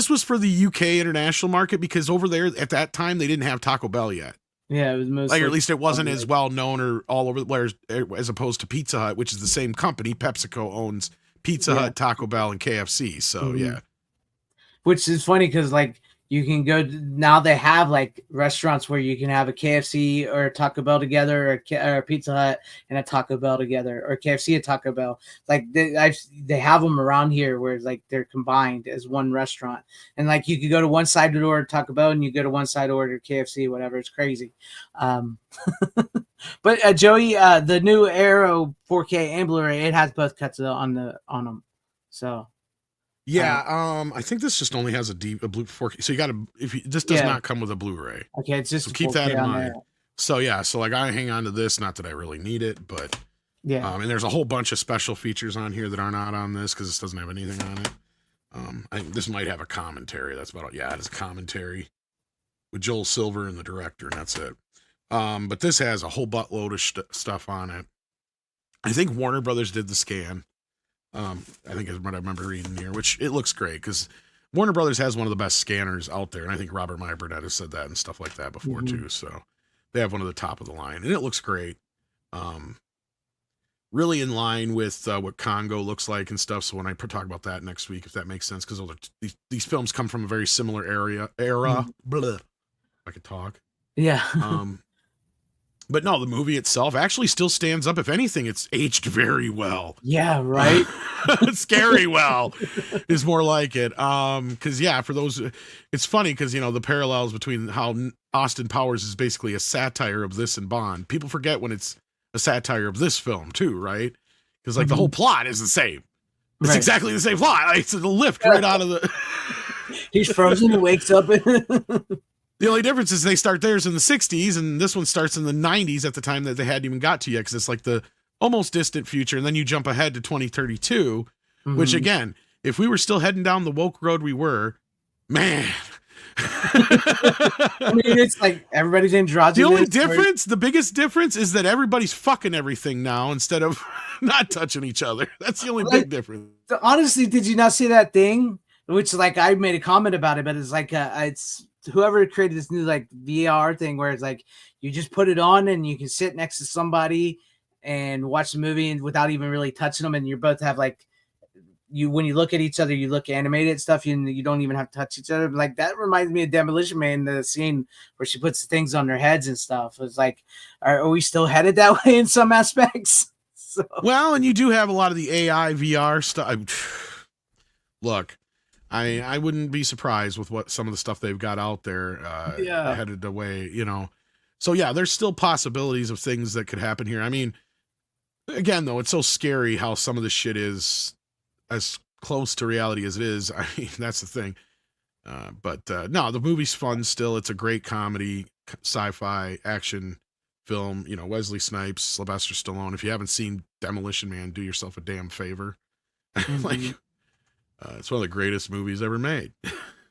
was for the UK international market, because over there at that time, they didn't have Taco Bell yet.
Yeah, it was mostly,
like, or at least it wasn't as well known or all over the place as opposed to Pizza Hut, which is the same company. PepsiCo owns Pizza Hut, Taco Bell, and KFC. So yeah,
which is funny because like you can go now. They have like restaurants where you can have a KFC or a Taco Bell together, or a Pizza Hut and a Taco Bell together, or KFC and Taco Bell. Like they have them around here where like they're combined as one restaurant, and like you could go to one side to order Taco Bell and you go to one side to order KFC, whatever. It's crazy. But Joey, the new Arrow 4K and Blu-ray, it has both cuts on them. So
yeah, I think this just only has a blue 4K. So you got to this does not come with a Blu-ray.
Okay, it's just
so keep that in mind. So yeah, so like I hang on to this, not that I really need it, but yeah. And there's a whole bunch of special features on here that are not on this because this doesn't have anything on it. I think this might have a commentary. That's about it. Yeah, it is a commentary with Joel Silver and the director, and that's it. But this has a whole buttload of stuff on it. I think Warner Brothers did the scan. I think is what I remember reading here, which it looks great because Warner Brothers has one of the best scanners out there, and I think Robert Meyer Burnett has said that and stuff like that before too. So they have one of the top of the line, and it looks great. Really in line with what Congo looks like and stuff. So when I talk about that next week, if that makes sense, because these films come from a very similar era. Blah, I could talk.
Yeah.
But no, the movie itself actually still stands up. If anything, it's aged very well.
Yeah, right.
Scary well is more like it. Because yeah, for those, it's funny because the parallels between how Austin Powers is basically a satire of this and Bond. People forget when it's a satire of this film too, right? Because like the whole plot is the same. It's exactly the same plot. Like, it's a lift right out of the.
He's frozen and wakes up.
The only difference is they start theirs in the 60s and this one starts in the 90s at the time that they hadn't even got to yet because it's like the almost distant future. And then you jump ahead to 2032, which again, if we were still heading down the woke road we were, man.
I mean, it's like everybody's androgynous.
The only difference, the biggest difference is that everybody's fucking everything now instead of not touching each other. That's the only big difference.
Honestly, did you not see that thing? Which like I made a comment about it, but it's like it's whoever created this new like VR thing where it's like you just put it on and you can sit next to somebody and watch the movie and without even really touching them, and you both have like when you look at each other, you look animated stuff, you don't even have to touch each other. Like that reminds me of Demolition Man, the scene where she puts things on their heads and stuff. It's like, are we still headed that way in some aspects? So.
Well, and you do have a lot of the AI VR stuff. Look, I wouldn't be surprised with what some of the stuff they've got out there headed away, So yeah, there's still possibilities of things that could happen here. I mean, again, though, it's so scary how some of this shit is as close to reality as it is. I mean, that's the thing. But no, the movie's fun still. It's a great comedy, sci-fi, action film. Wesley Snipes, Sylvester Stallone. If you haven't seen Demolition Man, do yourself a damn favor. It's one of the greatest movies ever made.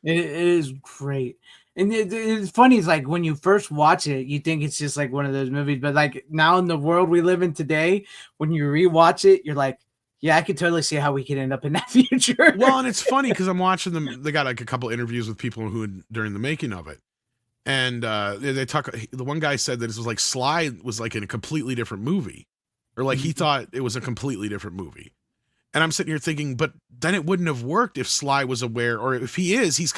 It is great. And it's funny. It's like when you first watch it, you think it's just like one of those movies. But like now in the world we live in today, when you rewatch it, you're like, yeah, I could totally see how we could end up in that future.
Well, and it's funny because I'm watching them. They got like a couple interviews with people who had, during the making of it. And they talk. The one guy said that it was like Sly was like in a completely different movie, or like he thought it was a completely different movie. And I'm sitting here thinking, but then it wouldn't have worked if Sly was aware, or if he is, he's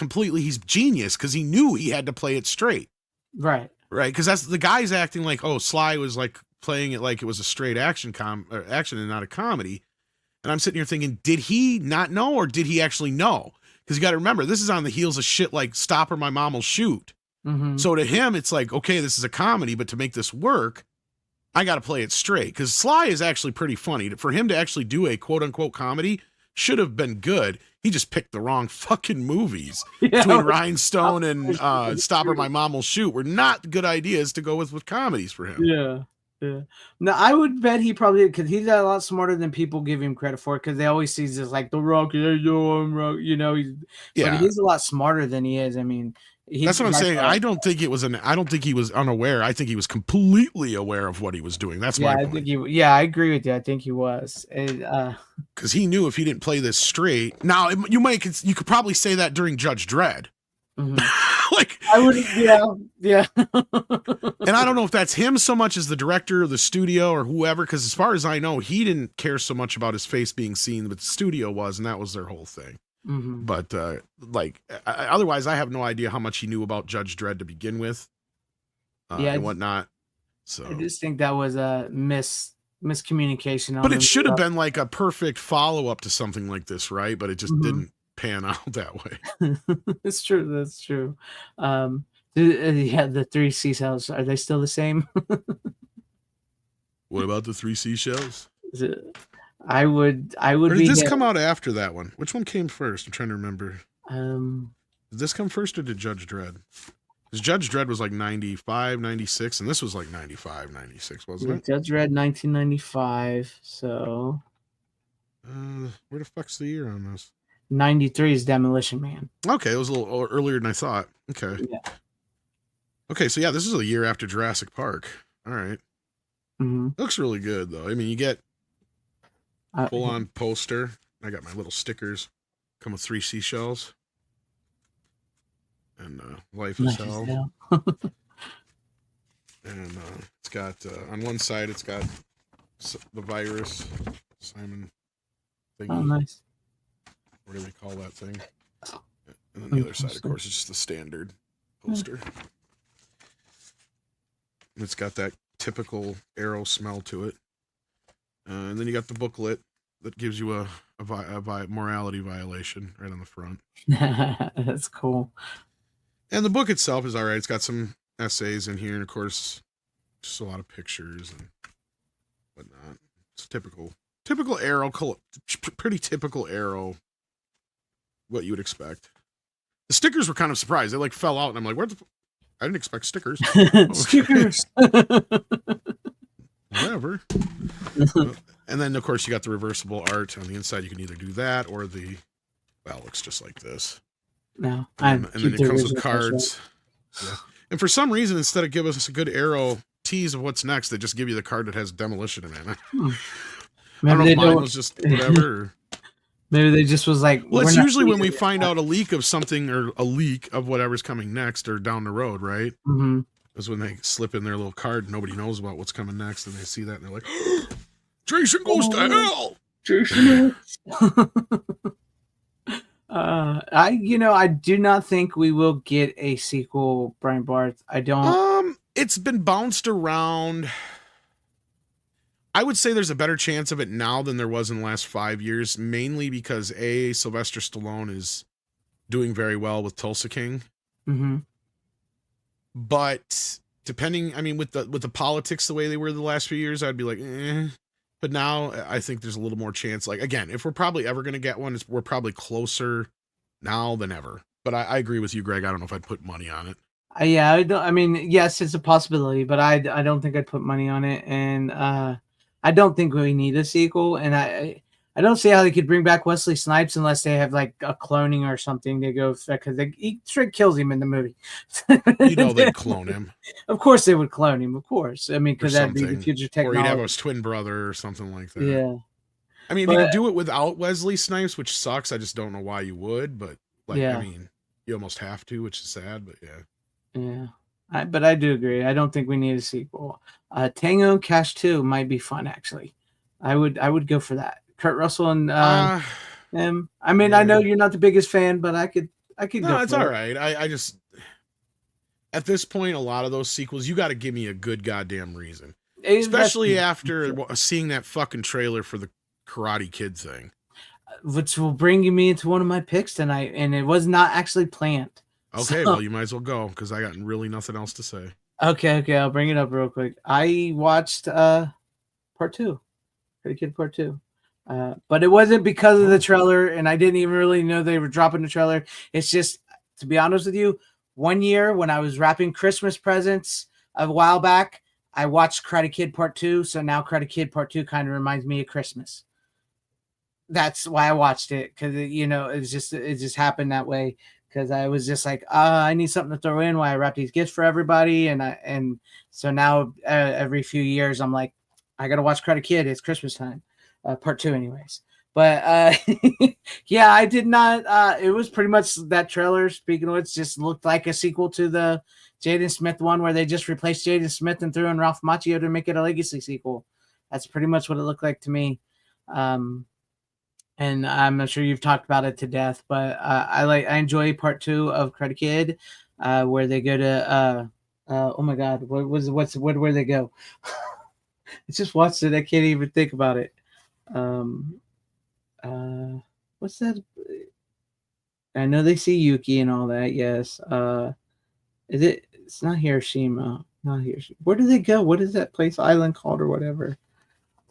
genius because he knew he had to play it straight.
Right.
Right. Because that's the guy's acting like, oh, Sly was like playing it like it was a straight action and not a comedy. And I'm sitting here thinking, did he not know, or did he actually know? Because you got to remember, this is on the heels of shit like Stop or My Mom Will Shoot. So to him, it's like, okay, this is a comedy, but to make this work, I got to play it straight. Because Sly is actually pretty funny. For him to actually do a quote unquote comedy should have been good. He just picked the wrong fucking movies. Between Rhinestone and Stop or My Mom Will Shoot were not good ideas to go with comedies for him.
Yeah. Yeah. No, I would bet he probably did, because he's a lot smarter than people give him credit for, because they always see this like The Rock, he's a lot smarter than he is. I mean,
that's what I'm saying. I don't think he was unaware. I think he was completely aware of what he was doing. That's my point.
I agree with you. I think he was.
Because he knew if he didn't play this straight. Now you could probably say that during Judge Dredd. Like
I would, yeah.
And I don't know if that's him so much as the director or the studio or whoever, because as far as I know, he didn't care so much about his face being seen, but the studio was, and that was their whole thing.
Mhm.
But otherwise, I have no idea how much he knew about Judge Dredd to begin with,
Yeah,
and whatnot. So,
I just think that was a miscommunication
but
on
it
the
should have been like a perfect follow up to something like this, right? But it just didn't pan out that way.
It's true. That's true. Yeah, the three seashells, are they still the same?
What about the 3 seashells?
Is it- I would
Or did
be
this
him.
come out after that one? Which one came first? I'm trying to remember.
Um,
Did this come first or did Judge Dredd? Because Judge Dredd was like 95, 96, and this was like 95, 96, wasn't it?
Judge Red 1995. So
Where the fuck's the year on this?
93 is Demolition Man.
Okay, it was a little earlier than I thought. Okay.
Yeah.
Okay, so yeah, this is a year after Jurassic Park. All right.
Mm-hmm.
Looks really good, though. I mean, you get full-on poster. I got my little stickers. Come with 3 seashells. And Life is Hell. And it's got, on one side, it's got the virus, Simon thingy.
Oh, nice.
What do we call that thing? And then the other side, of course, is just the standard poster. And it's got that typical Arrow smell to it. And then you got the booklet that gives you a morality violation right on the front.
That's cool.
And the book itself is all right. It's got some essays in here, and of course, just a lot of pictures and whatnot. It's typical Arrow, pretty typical Arrow. What you would expect. The stickers were kind of surprised. They like fell out, and I'm like, I didn't expect stickers.
Stickers.
Whatever. And then, of course, you got the reversible art on the inside. You can either do that or it looks just like this.
No,
and then it comes with cards. Yeah. And for some reason, instead of giving us a good Arrow tease of what's next, they just give you the card that has Demolition Man. I don't know if mine was just whatever. Or...
Maybe they just was like.
Well, it's usually when we find out a leak of something or a leak of whatever's coming next or down the road, right?
Mm-hmm.
Is when they slip in their little card. Nobody knows about what's coming next, and they see that and they're like, "Jason goes to hell."
Jason. I do not think we will get a sequel, Brian Barth. I don't.
It's been bounced around. I would say there's a better chance of it now than there was in the last 5 years, mainly because Sylvester Stallone is doing very well with Tulsa King.
Mm-hmm.
But depending, I mean, with the politics the way they were the last few years, I'd be like, eh. But now I think there's a little more chance. Like, again, if we're probably ever going to get one, we're probably closer now than ever. But I agree with you, Greg. I don't know if I'd put money on it.
Yeah, I don't. I mean, yes, it's a possibility, but I don't think I'd put money on it, and I don't think we need a sequel, and I don't see how they could bring back Wesley Snipes unless they have like a cloning or something to go, because he straight kills him in the movie.
They'd clone him.
Of course they would clone him. Of course, I mean, because that'd be the future technology.
Or he'd have his twin brother or something like that.
Yeah.
I mean, if you could do it without Wesley Snipes, which sucks, I just don't know why you would. But I mean, you almost have to, which is sad. But yeah.
Yeah, but I do agree. I don't think we need a sequel. Tango and Cash 2 might be fun, actually. I would go for that. Kurt Russell and him. I mean, I know you're not the biggest fan, but I could go.
No, it's all right. I just at this point, a lot of those sequels, you got to give me a good goddamn reason, especially after seeing that fucking trailer for the Karate Kid thing,
which will bring me into one of my picks tonight, and it was not actually planned.
Okay, well, you might as well go because I got really nothing else to say.
Okay, I'll bring it up real quick. I watched part 2, Karate Kid Part 2, but it wasn't because of the trailer, and I didn't even really know they were dropping the trailer. It's just, to be honest with you, one year when I was wrapping Christmas presents a while back, I watched Karate Kid Part 2, so now Karate Kid Part 2 kind of reminds me of Christmas. That's why I watched it, because it just happened that way. Because I was just like, I need something to throw in while I wrap these gifts for everybody, and so now every few years I'm like, I gotta watch Karate Kid. It's Christmas time, part 2, anyways. But yeah, I did not. It was pretty much that trailer. Speaking of which, just looked like a sequel to the Jaden Smith one, where they just replaced Jaden Smith and threw in Ralph Macchio to make it a legacy sequel. That's pretty much what it looked like to me. and I'm not sure you've talked about it to death, but I enjoy part 2 of Karate Kid, where they go to oh my god, where they go? I just watched it. I can't even think about it. Um, what's that? I know they see Yuki and all that. Yes. Is it? It's not Hiroshima. Not Hiroshima. Where do they go? What is that place? Island called or whatever?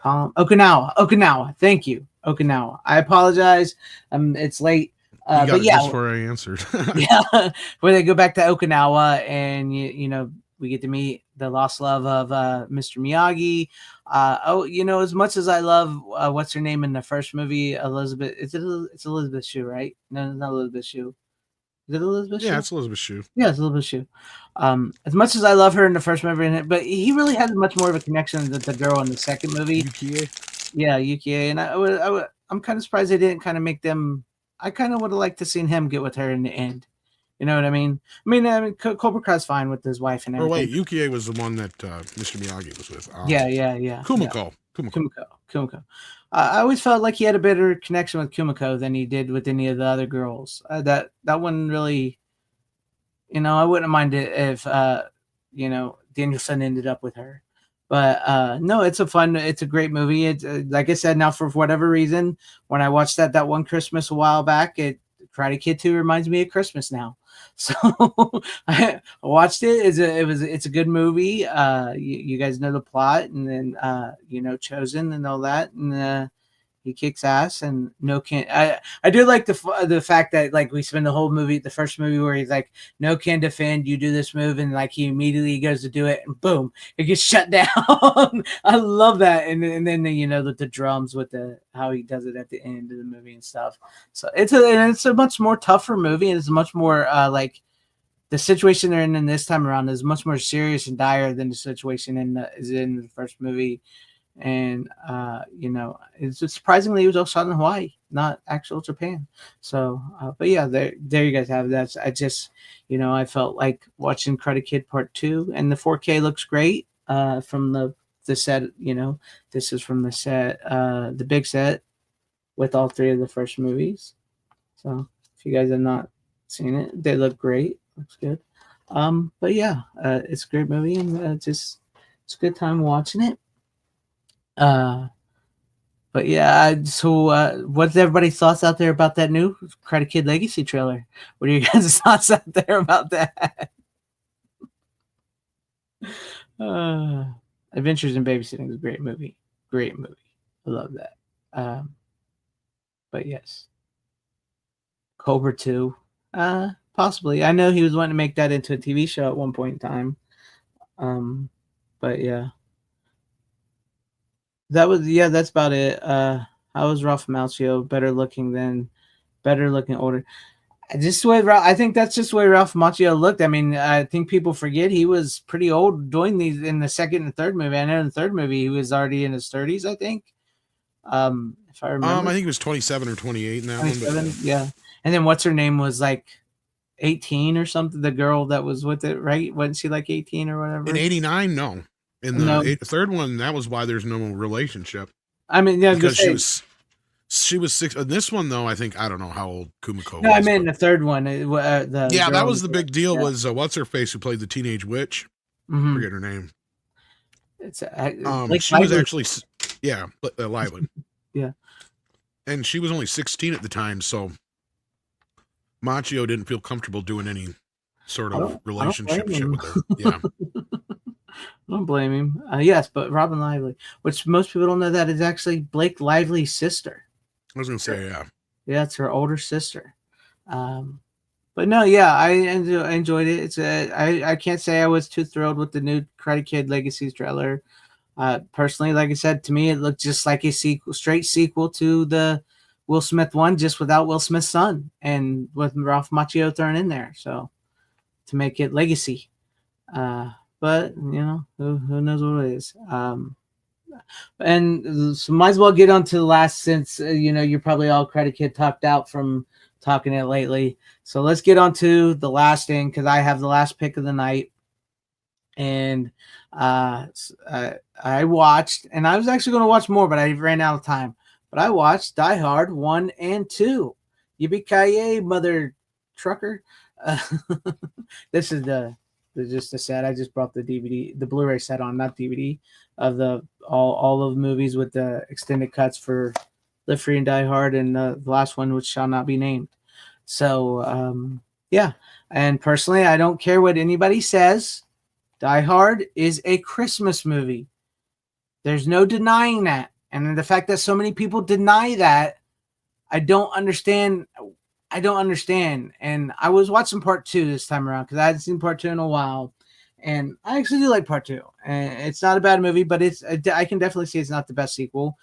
Okinawa. Okinawa. Thank you. Okinawa. I apologize. It's late.
You got
But
it
yeah,
just before I answered.
yeah, where they go back to Okinawa and you know we get to meet the lost love of Mr. Miyagi. As much as I love what's her name in the first movie, Elizabeth. It's Elizabeth Shue, right? No, it's not Elizabeth Shue. Is it Elizabeth Shue?
Yeah, it's Elizabeth Shue.
Yeah, it's Elizabeth Shue. As much as I love her in the first movie, but he really had much more of a connection with the girl in the second movie.
Yukie.
Yeah, Yukie, and I'm kind of surprised they didn't kind of make them. I kind of would have liked to seen him get with her in the end. You know what I mean? Cobra Kai's fine with his wife and
Or
everything.
wait, Yukie was the one that Mr. Miyagi was with.
Yeah.
Kumiko.
Kumiko. I always felt like he had a better connection with Kumiko than he did with any of the other girls. That one really, I wouldn't mind it if Danielson ended up with her. But no, it's a great movie. It's like I said, now for whatever reason, when I watched that one Christmas a while back, Karate Kid 2 reminds me of Christmas now. So I watched it. It's a good movie. You guys know the plot, and then Chosen and all that, and he kicks ass. And I do like the fact that like we spend the whole movie, the first movie, where he's like, no can defend, you do this move, and like he immediately goes to do it, and boom, it gets shut down. I love that. And then the drums with how he does it at the end of the movie and stuff. So it's a much more tougher movie, and it's much more like the situation they're in this time around is much more serious and dire than the situation is in the first movie. And it's surprisingly it was all shot in Hawaii, not actual Japan. So but yeah, there you guys have it. That's I felt like watching Karate Kid Part 2, and the 4K looks great from the set. This is from the set, the big set with all 3 of the first movies. So if you guys have not seen it, they look great. Looks good. But yeah, it's a great movie, and it's a good time watching it. But yeah, so what's everybody's thoughts out there about that new Karate Kid Legacy trailer? What are you guys' thoughts out there about that? Adventures in Babysitting is a great movie. I love that. But yes, Cobra 2, possibly. I know he was wanting to make that into a TV show at one point in time. But yeah. That's about it. How was Ralph Macchio better looking, older? I think that's just the way Ralph Macchio looked. I mean, I think people forget he was pretty old doing these in the second and third movie. I know in the third movie he was already in his 30s, I think. If I remember.
I think it was 27 or 28 in that
27,
one. But
yeah. And then what's her name was like 18 or something. The girl that was with it, right? Wasn't she like 18 or whatever?
in 89, no. In the third one, that was why there's no relationship.
I mean, yeah,
because she was 6. In this one, though, I don't know how old Kumiko was.
No, I meant in the third one.
That was the big deal. Yeah. Was what's her face who played the teenage witch?
Mm-hmm.
Forget her name.
It's
she was actually Lively.
Yeah,
and she was only 16 at the time, so Macchio didn't feel comfortable doing any sort of relationship shit with her. Yeah.
I don't blame him. Yes, but Robin Lively, which most people don't know, that is actually Blake Lively's sister.
I was going to say, yeah.
Yeah, it's her older sister. But no, yeah, I enjoyed it. I can't say I was too thrilled with the new Karate Kid Legacy trailer. Personally, like I said, to me, it looked just like a straight sequel to the Will Smith one, just without Will Smith's son and with Ralph Macchio thrown in there. So to make it Legacy. But who knows what it is. And so might as well get on to the last, since you're probably all Karate Kid talked out from talking it lately. So let's get on to the last thing, because I have the last pick of the night. And I watched, and I was actually going to watch more, but I ran out of time. But but I watched Die Hard 1 and 2. Yippee-ki-yay, mother trucker. Uh, this is just a set. I just brought the DVD, the Blu-ray set on, not DVD, of the all of the movies with the extended cuts for Live Free and Die Hard, and the last one, which shall not be named. So yeah, and personally, I don't care what anybody says. Die Hard is a Christmas movie. There's no denying that. And the fact that so many people deny that, I don't understand. And I was watching part 2 this time around because I hadn't seen part 2 in a while. And I actually do like part 2. And it's not a bad movie, but I can definitely see it's not the best sequel.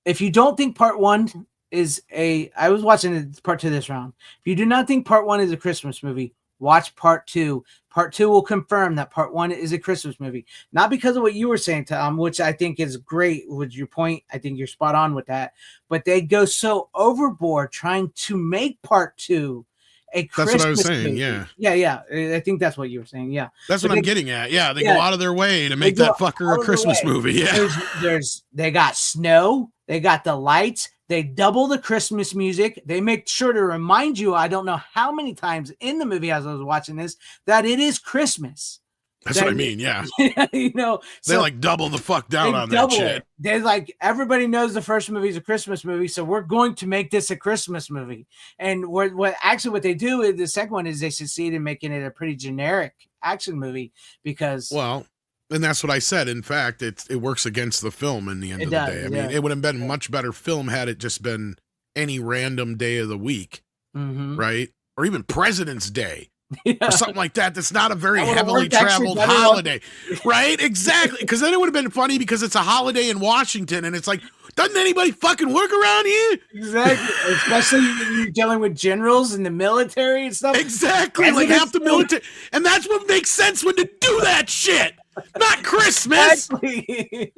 If you don't think part 1 is I was watching part 2 this round. If you do not think part 1 is a Christmas movie, watch part 2. Part 2 will confirm that part 1 is a Christmas movie. Not because of what you were saying, Tom, which I think is great with your point. I think you're spot on with that. But they go so overboard trying to make part 2 a Christmas
That's what I was saying,
movie.
yeah.
I think that's what you were saying, yeah.
That's
But
what I'm getting at. Yeah, they go out of their way to make that fucker a Christmas movie. Yeah.
They got snow. They got the lights. They double the Christmas music. They make sure to remind you, I don't know how many times in the movie as I was watching this, that it is Christmas.
That's what I mean, yeah.
You know,
They like double the fuck down on that shit.
They like, everybody knows the first movie is a Christmas movie, so we're going to make this a Christmas movie. And what they do is the second one is they succeed in making it a pretty generic action movie because
and that's what I said. In fact, it works against the film in the end of the day. I mean, it would have been much better film had it just been any random day of the week, right? Or even President's Day. Or something like that. That's not a very heavily traveled holiday, right? Exactly. Because then it would have been funny because it's a holiday in Washington, and it's like, doesn't anybody fucking work around here?
Exactly. Especially when you're dealing with generals in the military and stuff.
Exactly. Like half the military, and that's what makes sense when to do that shit. Not Christmas.
Exactly.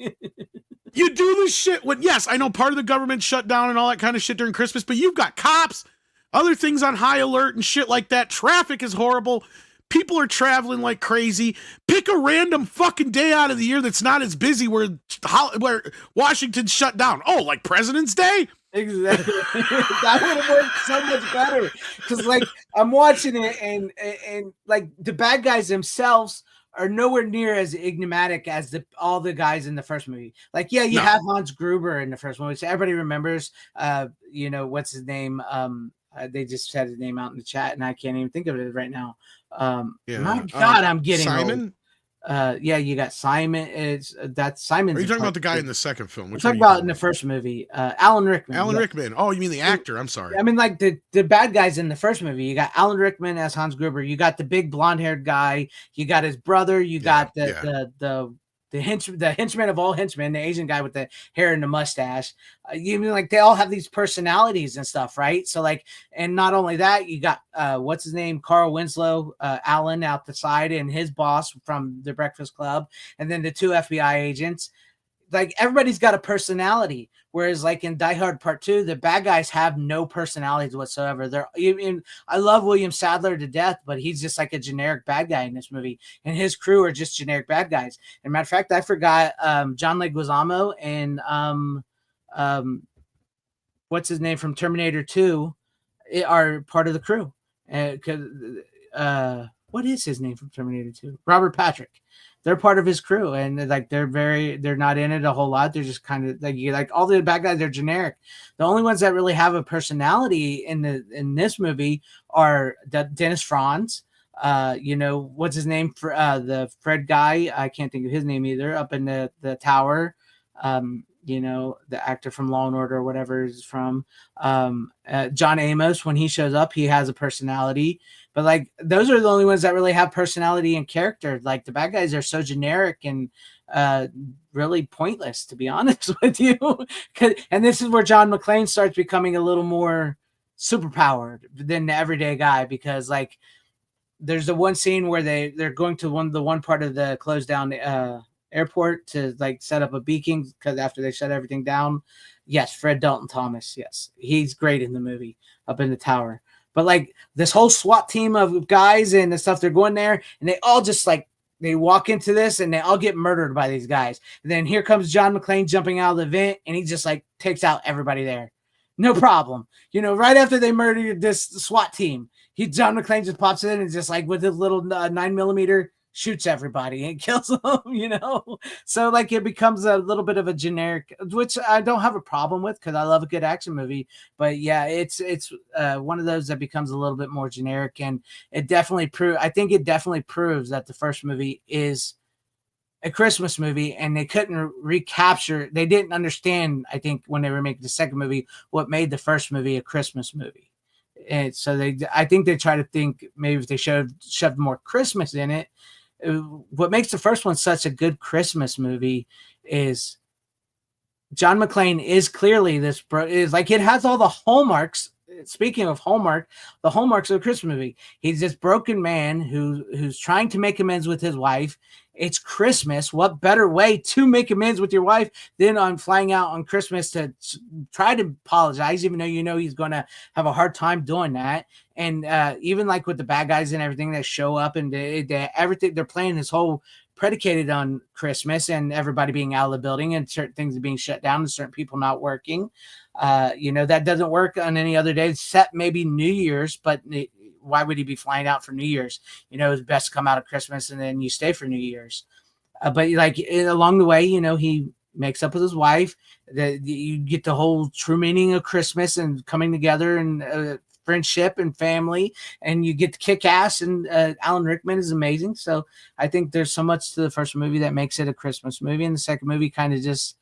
You do this shit when, yes, I know part of the government shut down and all that kind of shit during Christmas, but you've got cops, other things on high alert and shit like that. Traffic is horrible. People are traveling like crazy. Pick a random fucking day out of the year that's not as busy where Washington's shut down. Oh, like President's Day?
Exactly. That would have worked so much better. Because, like, I'm watching it and like, the bad guys themselves are nowhere near as enigmatic as all the guys in the first movie. Like, yeah, you have Hans Gruber in the first one, which everybody remembers. You know, what's his name? They just said his name out in the chat, and I can't even think of it right now. My God, I'm getting
Simon.
Old. Yeah, you got Simon. That's Simon.
Are you talking about the guy in the second film?
I'm talking about in the first movie, Alan Rickman.
Alan Rickman. Oh, you mean the actor? I'm sorry.
I mean, like the bad guys in the first movie. You got Alan Rickman as Hans Gruber. You got the big blonde-haired guy. You got his brother. You got the henchman of all henchmen, the Asian guy with the hair and the mustache. You mean, like, they all have these personalities and stuff, right? So, like, and not only that, you got what's his name, Carl Winslow, Alan out the side, and his boss from the Breakfast Club, and then the 2 FBI agents. Like, everybody's got a personality, whereas, like, in Die Hard Part 2, the bad guys have no personalities whatsoever. I love William Sadler to death, but he's just like a generic bad guy in this movie, and his crew are just generic bad guys. And matter of fact, I forgot John Leguizamo and what's his name from Terminator 2 are part of the crew. What is his name from Terminator 2? Robert Patrick. They're part of his crew, and like they're not in it a whole lot. They're just kind of like all the bad guys are generic. The only ones that really have a personality in this movie are Dennis Franz. You know, what's his name for the Fred guy? I can't think of his name either. Up in the tower. You know, the actor from Law and Order or whatever is from. John Amos, when he shows up, he has a personality. But, like, those are the only ones that really have personality and character. Like, the bad guys are so generic and really pointless, to be honest with you. And this is where John McClane starts becoming a little more superpowered than the everyday guy, because, like, there's the one scene where they're going to one part of the closed down airport to, like, set up a beacon, because after they shut everything down. Yes, Fred Dalton Thomas. Yes, he's great in the movie up in the tower. But, like, this whole SWAT team of guys and the stuff, they're going there, and they all just, like, They walk into this and they all get murdered by these guys. And then here comes John McClane jumping out of the vent, and he just like takes out everybody there. No problem. Right after they murdered this SWAT team, John McClane just pops in and just like with his little 9mm shoots everybody and kills them, So like it becomes a little bit of a generic, which I don't have a problem with because I love a good action movie. But yeah, it's one of those that becomes a little bit more generic, and it definitely I think it definitely proves that the first movie is a Christmas movie, and they couldn't recapture. They didn't understand, I think, when they were making the second movie, what made the first movie a Christmas movie. And so I think they try to think maybe if they shoved more Christmas in it. What makes the first one such a good Christmas movie is John McClane is clearly is like it has all the hallmarks. Speaking of Hallmark, the hallmarks of a Christmas movie. He's this broken man who's trying to make amends with his wife. It's Christmas. What better way to make amends with your wife than on flying out on Christmas to try to apologize, even though he's going to have a hard time doing that. And even like with the bad guys and everything that show up and everything, they're playing this whole predicated on Christmas and everybody being out of the building and certain things being shut down and certain people not working. That doesn't work on any other day except maybe New Year's, but why would he be flying out for New Year's? It's best to come out of Christmas and then you stay for New Year's. But like along the way, he makes up with his wife. You get the whole true meaning of Christmas and coming together and friendship and family, and you get to kick ass. And Alan Rickman is amazing. So I think there's so much to the first movie that makes it a Christmas movie, and the second movie kind of just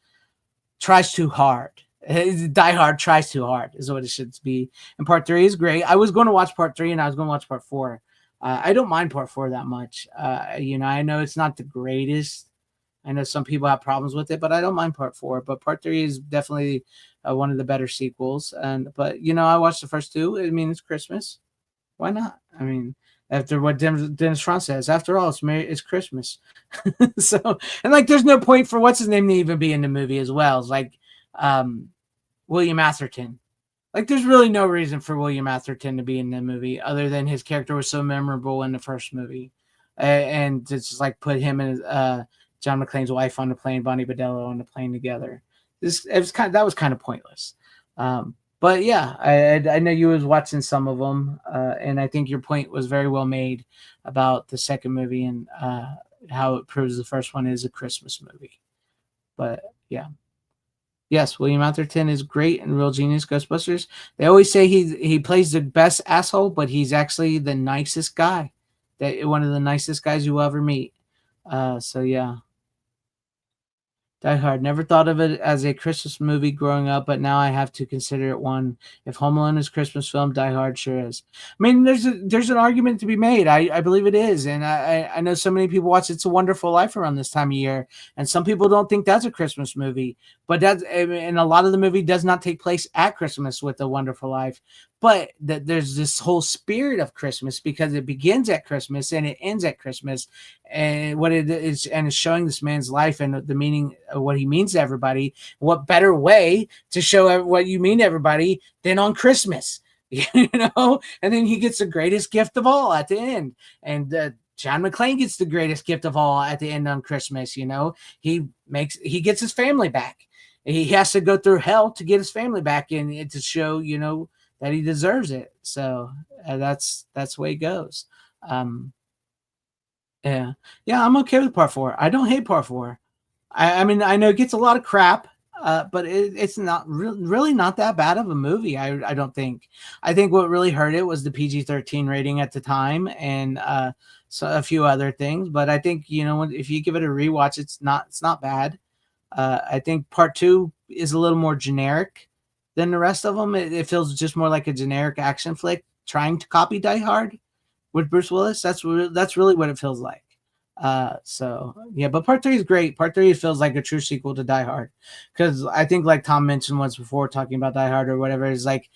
tries too hard. Die Hard tries too hard is what it should be. And part 3 is great. I was going to watch part 3 and I was going to watch part 4. I don't mind part 4 that much. I know it's not the greatest. I know some people have problems with it, but I don't mind part 4. But part 3 is definitely one of the better sequels. But I watched the first 2. I mean, it's Christmas. Why not? I mean, after what Dennis Franz says, after all, it's Christmas. So, and like, there's no point for what's his name to even be in the movie as well. It's like, William Atherton. Like, there's really no reason for William Atherton to be in the movie other than his character was so memorable in the first movie. And it's just like put him and John McClane's wife on the plane, Bonnie Bedello on the plane together. That was kind of pointless. But yeah, I know you was watching some of them, and I think your point was very well made about the second movie and how it proves the first one is a Christmas movie. But yeah. Yes, William Atherton is great in Real Genius Ghostbusters. They always say he plays the best asshole, but he's actually the nicest guy. One of the nicest guys you will ever meet. So yeah. Die Hard. Never thought of it as a Christmas movie growing up, but now I have to consider it one. If Home Alone is a Christmas film, Die Hard sure is. I mean, there's an argument to be made. I believe it is, and I know so many people watch It's a Wonderful Life around this time of year, and some people don't think that's a Christmas movie. But and a lot of the movie does not take place at Christmas with A Wonderful Life. But there's this whole spirit of Christmas because it begins at Christmas and it ends at Christmas, and what it is, and it's showing this man's life and the meaning of what he means to everybody. What better way to show what you mean to everybody than on Christmas, And then he gets the greatest gift of all at the end, and John McClane gets the greatest gift of all at the end on Christmas. He gets his family back. He has to go through hell to get his family back, and to show that he deserves it. So that's the way it goes. Yeah, I'm okay with part 4. I don't hate part 4. I mean, I know it gets a lot of crap, but it's not really not that bad of a movie. I don't think. I think what really hurt it was the PG-13 rating at the time, and so a few other things. But I think if you give it a rewatch, it's not bad. I think part 2 is a little more generic than the rest of them. It feels just more like a generic action flick trying to copy Die Hard with Bruce Willis. That's really what it feels like. So yeah, but part 3 is great. Part 3 feels like a true sequel to Die Hard, because I think, like Tom mentioned once before talking about Die Hard or whatever, is like,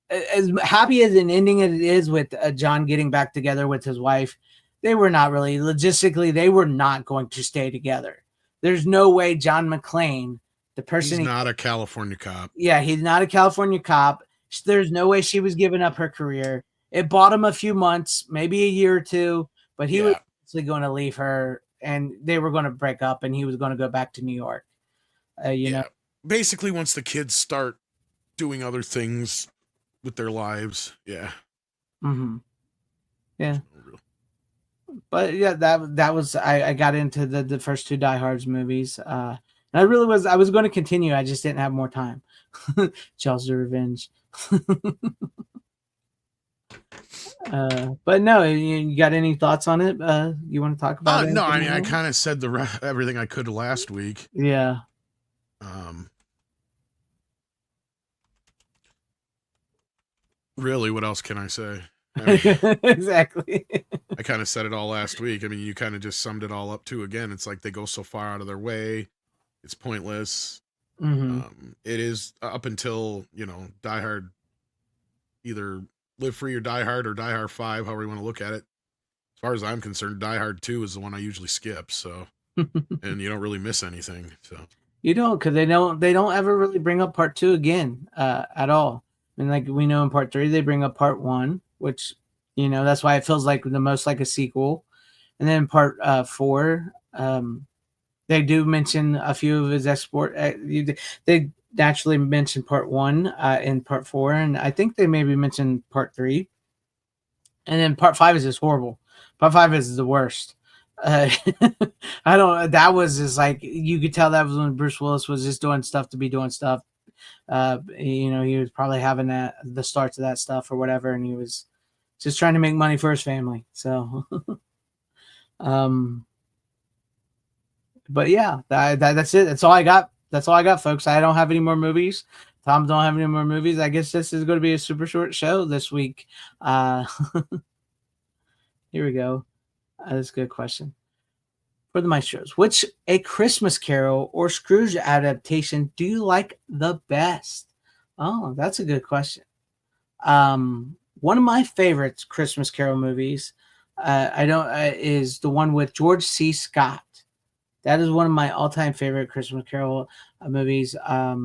as happy as an ending as it is with John getting back together with his wife, they were not really logistically, they were not going to stay together. There's no way John McClane, the person,
he's not a California cop.
Yeah, he's not a California cop. There's no way she was giving up her career. It bought him a few months, maybe a year or two, but he was eventually going to leave her, and they were going to break up, and he was going to go back to New York. You know,
basically once the kids start doing other things with their lives, yeah.
Yeah. But yeah, that was I got into the first two Die Hards movies. And I was going to continue. I just didn't have more time. Jaws the Revenge. But no, you got any thoughts on it? You want to talk about it?
No, I mean, I kind of said everything I could last week.
Yeah.
Really, what else can I say? I mean,
exactly.
I kind of said it all last week. I mean, you kind of just summed it all up too. Again, it's like they go so far out of their way, it's pointless. It is up until, you know, Die Hard, either Live Free or Die Hard, or Die Hard 5, however you want to look at it. As far as I'm concerned, Die Hard 2 is the one I usually skip. So, and you don't really miss anything. So
you don't, because they don't ever really bring up part 2 again at all. I mean, like we know in part 3 they bring up part 1, which, you know, that's why it feels like the most like a sequel. And then part 4, they do mention a few of his export. They naturally mention part 1 in part 4, and I think they maybe mentioned part 3. And then part 5 is just horrible. Part 5 is the worst. I don't. That was just like, you could tell that was when Bruce Willis was just doing stuff to be doing stuff. You know, he was probably having the starts of that stuff or whatever, and he was just trying to make money for his family. So, but yeah, that's it. That's all I got. That's all I got, folks. I don't have any more movies. Tom don't have any more movies. I guess this is going to be a super short show this week. Here we go. That's a good question. For the Maestros, which A Christmas Carol or Scrooge adaptation do you like the best? Oh, that's a good question. One of my favorite Christmas Carol movies, is the one with George C. Scott. That is one of my all-time favorite Christmas Carol movies. I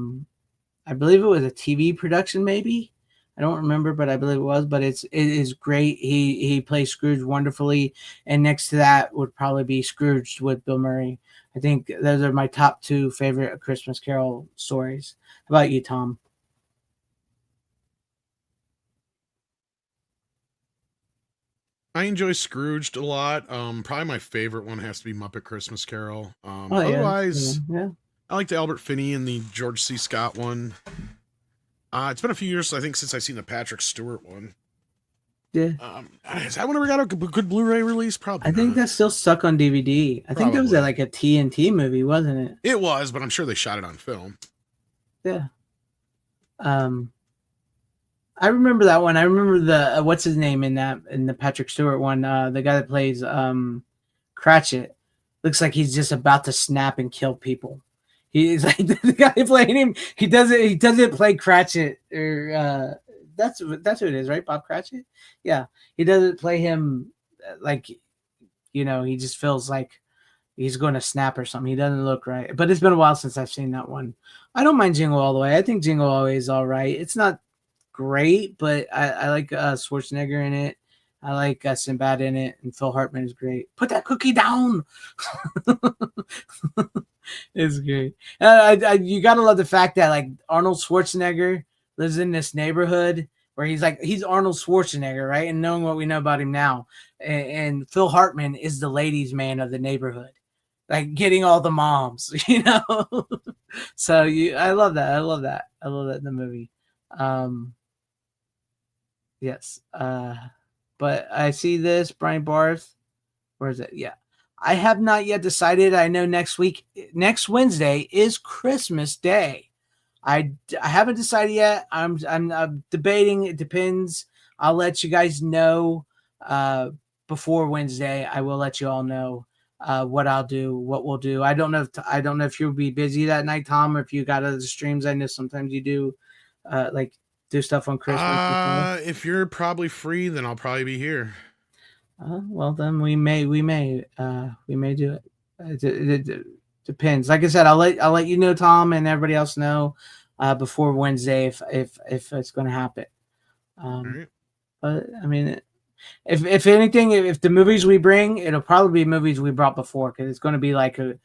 believe it was a TV production, maybe. I don't remember, but I believe it was. But it is great. He plays Scrooge wonderfully, and next to that would probably be Scrooge with Bill Murray. I think those are my top 2 favorite Christmas Carol stories. How about you, Tom?
I enjoy Scrooged a lot. Probably my favorite one has to be Muppet Christmas Carol.
Yeah.
Otherwise,
Yeah.
I like the Albert Finney and the George C. Scott one. It's been a few years, I think, since I've seen the Patrick Stewart one.
Yeah.
Has that one ever got a good Blu-ray release? Probably.
I think that's still stuck on DVD. I think that was like a TNT movie, wasn't it?
It was, but I'm sure they shot it on film.
Yeah. I remember that one. I remember the what's his name in the Patrick Stewart one. The guy that plays Cratchit looks like he's just about to snap and kill people. He's like the guy playing him. He doesn't play Cratchit, or that's who it is, right? Bob Cratchit. Yeah, he doesn't play him like, you know. He just feels like he's going to snap or something. He doesn't look right. But it's been a while since I've seen that one. I don't mind Jingle All the Way. I think Jingle All the Way is all right. It's not great, but I like Schwarzenegger in it. I like Sinbad in it, and Phil Hartman is great. Put that cookie down. It's great. You gotta love the fact that like Arnold Schwarzenegger lives in this neighborhood where he's Arnold Schwarzenegger, right? And knowing what we know about him now, and Phil Hartman is the ladies' man of the neighborhood, like getting all the moms, you know. So I love that. I love that in the movie. Yes. But I see this, Brian Barth. Where is it? Yeah. I have not yet decided. I know next Wednesday is Christmas Day. I haven't decided yet. I'm debating. It depends. I'll let you guys know before Wednesday. I will let you all know what I'll do, what we'll do. I don't know if you'll be busy that night, Tom, or if you got other streams. I know sometimes you do like do stuff on Christmas.
If you're probably free, then I'll probably be here.
Well, then we may do it. It depends. Like I said, I'll let you know, Tom, and everybody else know before Wednesday if it's going to happen.
Right.
But I mean, If anything, if the movies we bring, it'll probably be movies we brought before because it's going to be like to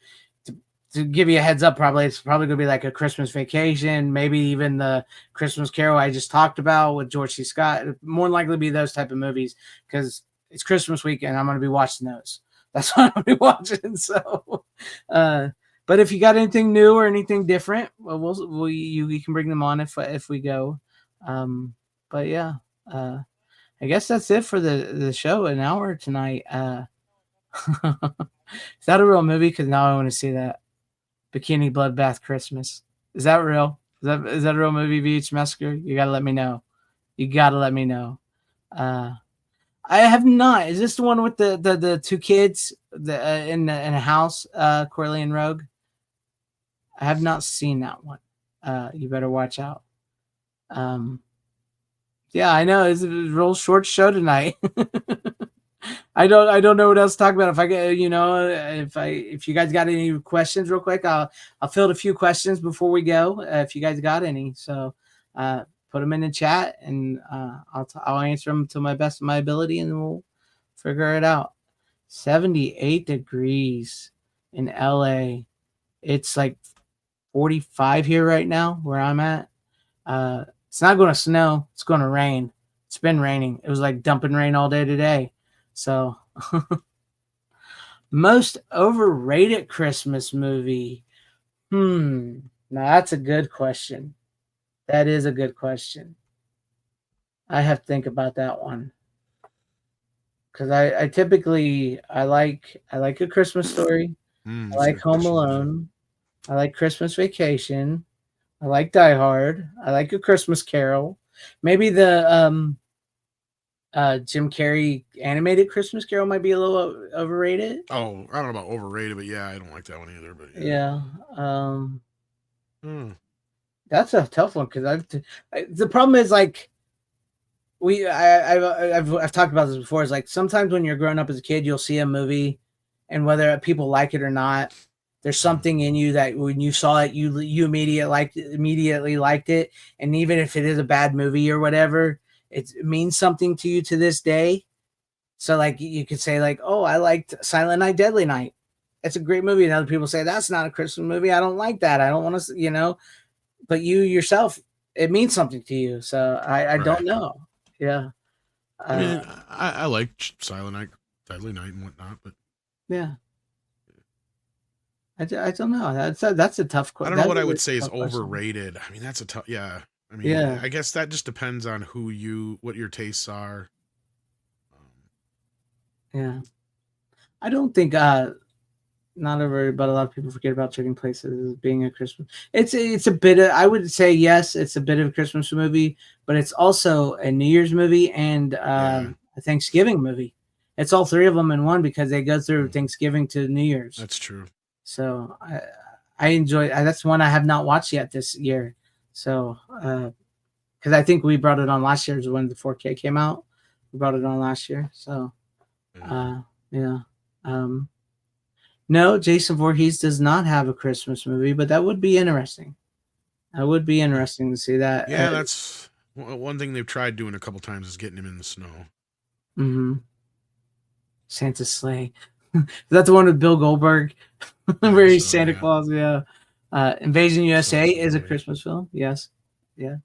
give you a heads up, probably it's probably going to be like a Christmas Vacation, maybe even the Christmas Carol I just talked about with George C. Scott. It'll more than likely be those type of movies because it's Christmas week and I'm going to be watching those. That's what I'm going to be watching. So, but if you got anything new or anything different, well, you can bring them on if we go. But yeah, I guess that's it for the show. An hour tonight. Is that a real movie? Because now I want to see that Bikini Bloodbath Christmas. Is that real? Is that a real movie? VH Massacre. You gotta let me know. You gotta let me know. I have not. Is this the one with the two kids in a house? Corley and Rogue. I have not seen that one. You better watch out. Yeah, I know it's a real short show tonight. I don't know what else to talk about. If I get, if you guys got any questions real quick, I'll field a few questions before we go. If you guys got any, so put them in the chat and I'll answer them to my best of my ability and we'll figure it out. 78 degrees in LA. It's like 45 here right now where I'm at. It's not going to snow. It's going to rain. It's been raining. It was like dumping rain all day today. So, most overrated Christmas movie. Now that's a good question. That is a good question. I have to think about that one. Because I typically I like A Christmas Story. I like Home Alone. I like Christmas Vacation. I like Die Hard. I like A Christmas Carol. Maybe the Jim Carrey animated Christmas Carol might be a little overrated.
Oh, I don't know about overrated, but yeah, I don't like that one either. But
yeah. That's a tough one because the problem is like I've talked about this before. Is like sometimes when you're growing up as a kid, you'll see a movie, and whether people like it or not, there's something in you that when you saw it, you immediately liked it, and even if it is a bad movie or whatever, it means something to you to this day. So like you could say like, oh, I liked Silent Night, Deadly Night. It's a great movie, and other people say that's not a Christmas movie. I don't like that. I don't want to, but you yourself, it means something to you. So I don't know. Yeah.
I mean, I like Silent Night, Deadly Night, and whatnot, but
yeah. I don't know. That's a tough question.
I don't know what I would say is overrated. I mean, that's a tough. Yeah. I mean, yeah. I guess that just depends on what your tastes are.
Yeah. I don't think not overrated, but a lot of people forget about Trading Places as being a Christmas. It's a bit of, I would say yes, it's a bit of a Christmas movie, but it's also a New Year's movie and a Thanksgiving movie. It's all three of them in one because they go through Thanksgiving to New Year's.
That's true.
So I enjoy. That's one I have not watched yet this year. So because I think we brought it on last year when the 4K came out. We brought it on last year. So yeah. No, Jason Voorhees does not have a Christmas movie, but that would be interesting. That would be interesting to see that.
Yeah, that's one thing they've tried doing a couple times is getting him in the snow.
Mm-hmm. Santa's Sleigh. Is that the one with Bill Goldberg where he's Santa Claus? Yeah. Invasion USA is a Christmas film. Yes. Yeah.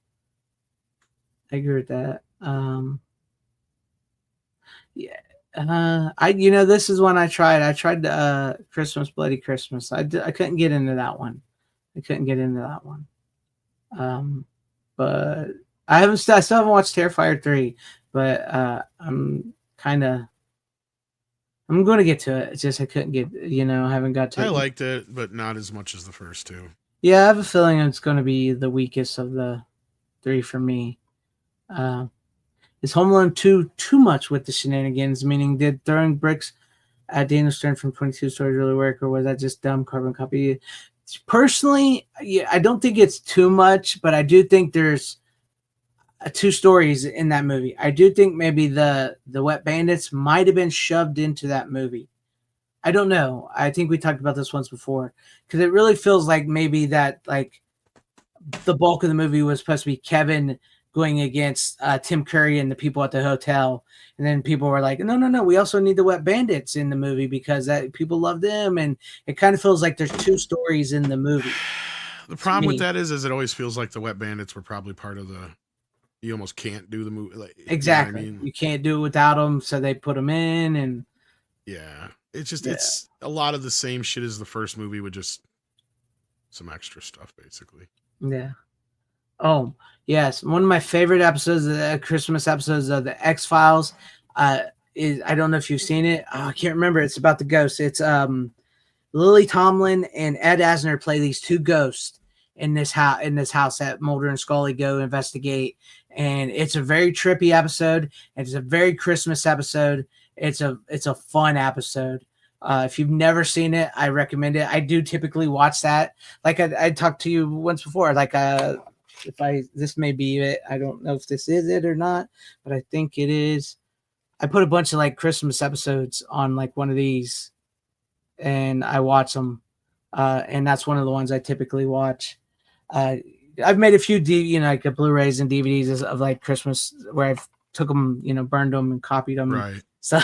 I agree with that. Yeah. This is one I tried. I tried Christmas Bloody Christmas. I couldn't get into that one. But I still haven't watched Terrifier 3, but I'm going to get to it. It's just I couldn't get, I haven't got to it.
I liked it, but not as much as the first two.
Yeah, I have a feeling it's going to be the weakest of the three for me. Is Home Alone 2 too much with the shenanigans? Meaning, did throwing bricks at Daniel Stern from 22 Stories really work, or was that just dumb carbon copy? Personally, yeah, I don't think it's too much, but I do think there's two stories in that movie. I do think maybe the Wet Bandits might have been shoved into that movie. I don't know. I think we talked about this once before because it really feels like maybe that like the bulk of the movie was supposed to be Kevin going against Tim Curry and the people at the hotel. And then people were like, no, we also need the Wet Bandits in the movie because that people love them. And it kind of feels like there's two stories in the movie.
The problem with that is it always feels like the Wet Bandits were probably part of the. You almost can't do the movie. Like,
exactly.
You know what I mean?
You can't do it without them, so they put them in. And
yeah, it's just it's a lot of the same shit as the first movie with just some extra stuff, basically.
Yeah. Oh, yes. One of my favorite episodes, Christmas episodes of the X-Files, is I don't know if you've seen it. Oh, I can't remember. It's about the ghosts. It's Lily Tomlin and Ed Asner play these two ghosts in this house that Mulder and Scully go investigate. And it's a very trippy episode. It's a very Christmas episode. It's a fun episode. If you've never seen it, I recommend it. I do typically watch that. Like I talked to you once before, like this may be it. I don't know if this is it or not, but I think it is. I put a bunch of like Christmas episodes on like one of these and I watch them. And that's one of the ones I typically watch. I've made a few like Blu-rays and DVDs of like Christmas where I've took them, burned them and copied them.
Right.
So,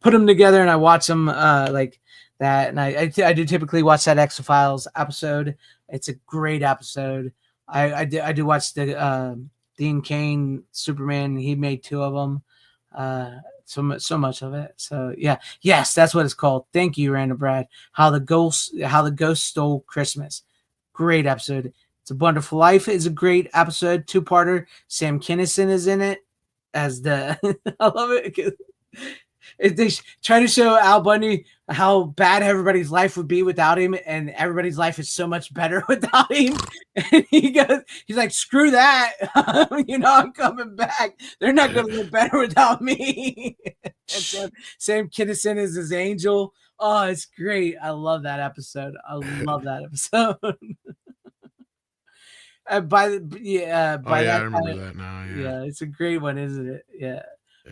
put them together and I watch them like that. And I do typically watch that X-Files episode. It's a great episode. I do watch the Dean Cain Superman. He made 2 of them. So much of it. So yeah, yes, that's what it's called. Thank you, Randall Brad. How the Ghost Stole Christmas. Great episode. It's a Wonderful Life is a great episode. 2-parter. Sam Kinison is in it as the. I love it. They try to show Al Bundy how bad everybody's life would be without him, and everybody's life is so much better without him. And he's like, screw that. I'm coming back. They're not going to live better without me. And so Sam Kinison is his angel. Oh, it's great. I love that episode. I
remember that now.
Yeah, it's a great one, isn't it? Yeah.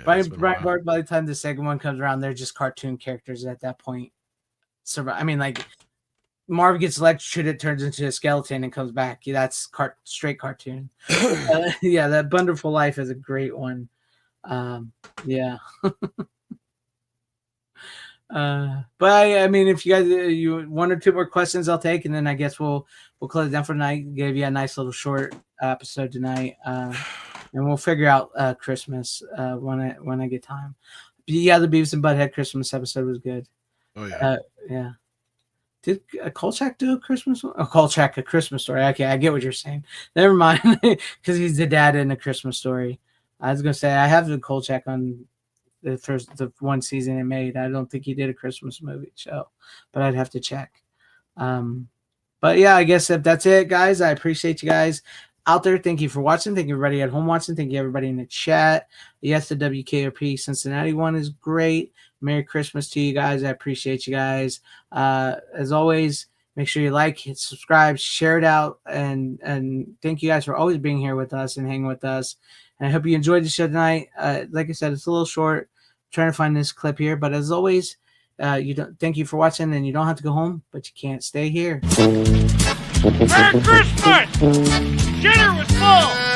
By
the time the second one comes around, they're just cartoon characters at that point. So I mean, like Marv gets electrocuted, turns into a skeleton, and comes back. Yeah, that's straight cartoon. That Wonderful Life is a great one. Yeah. But I mean, if you guys you 1 or 2 more questions, I'll take, and then I guess we'll close it down for tonight. Give you a nice little short episode tonight. And we'll figure out Christmas when I get time. But yeah, the Beavis and Butthead Christmas episode was good.
Oh yeah.
Yeah. Did Kolchak do a Christmas one? Oh, Kolchak, A Christmas Story. Okay, I get what you're saying. Never mind, because he's the dad in A Christmas Story. I was gonna say I have the Kolchak on the one season it made. I don't think he did a Christmas movie show, but I'd have to check. But yeah, I guess if that's it, guys. I appreciate you guys out there. Thank you for watching. Thank you everybody at home watching. Thank you everybody in the chat. Yes, the WKRP Cincinnati one is great. Merry Christmas to you guys. I appreciate you guys. As always, make sure you like, hit subscribe, share it out, and thank you guys for always being here with us and hanging with us. And I hope you enjoyed the show tonight. Like I said, it's a little short. I'm trying to find this clip here, but as always, thank you for watching, and you don't have to go home, but you can't stay here.
Merry Christmas! Dinner was full!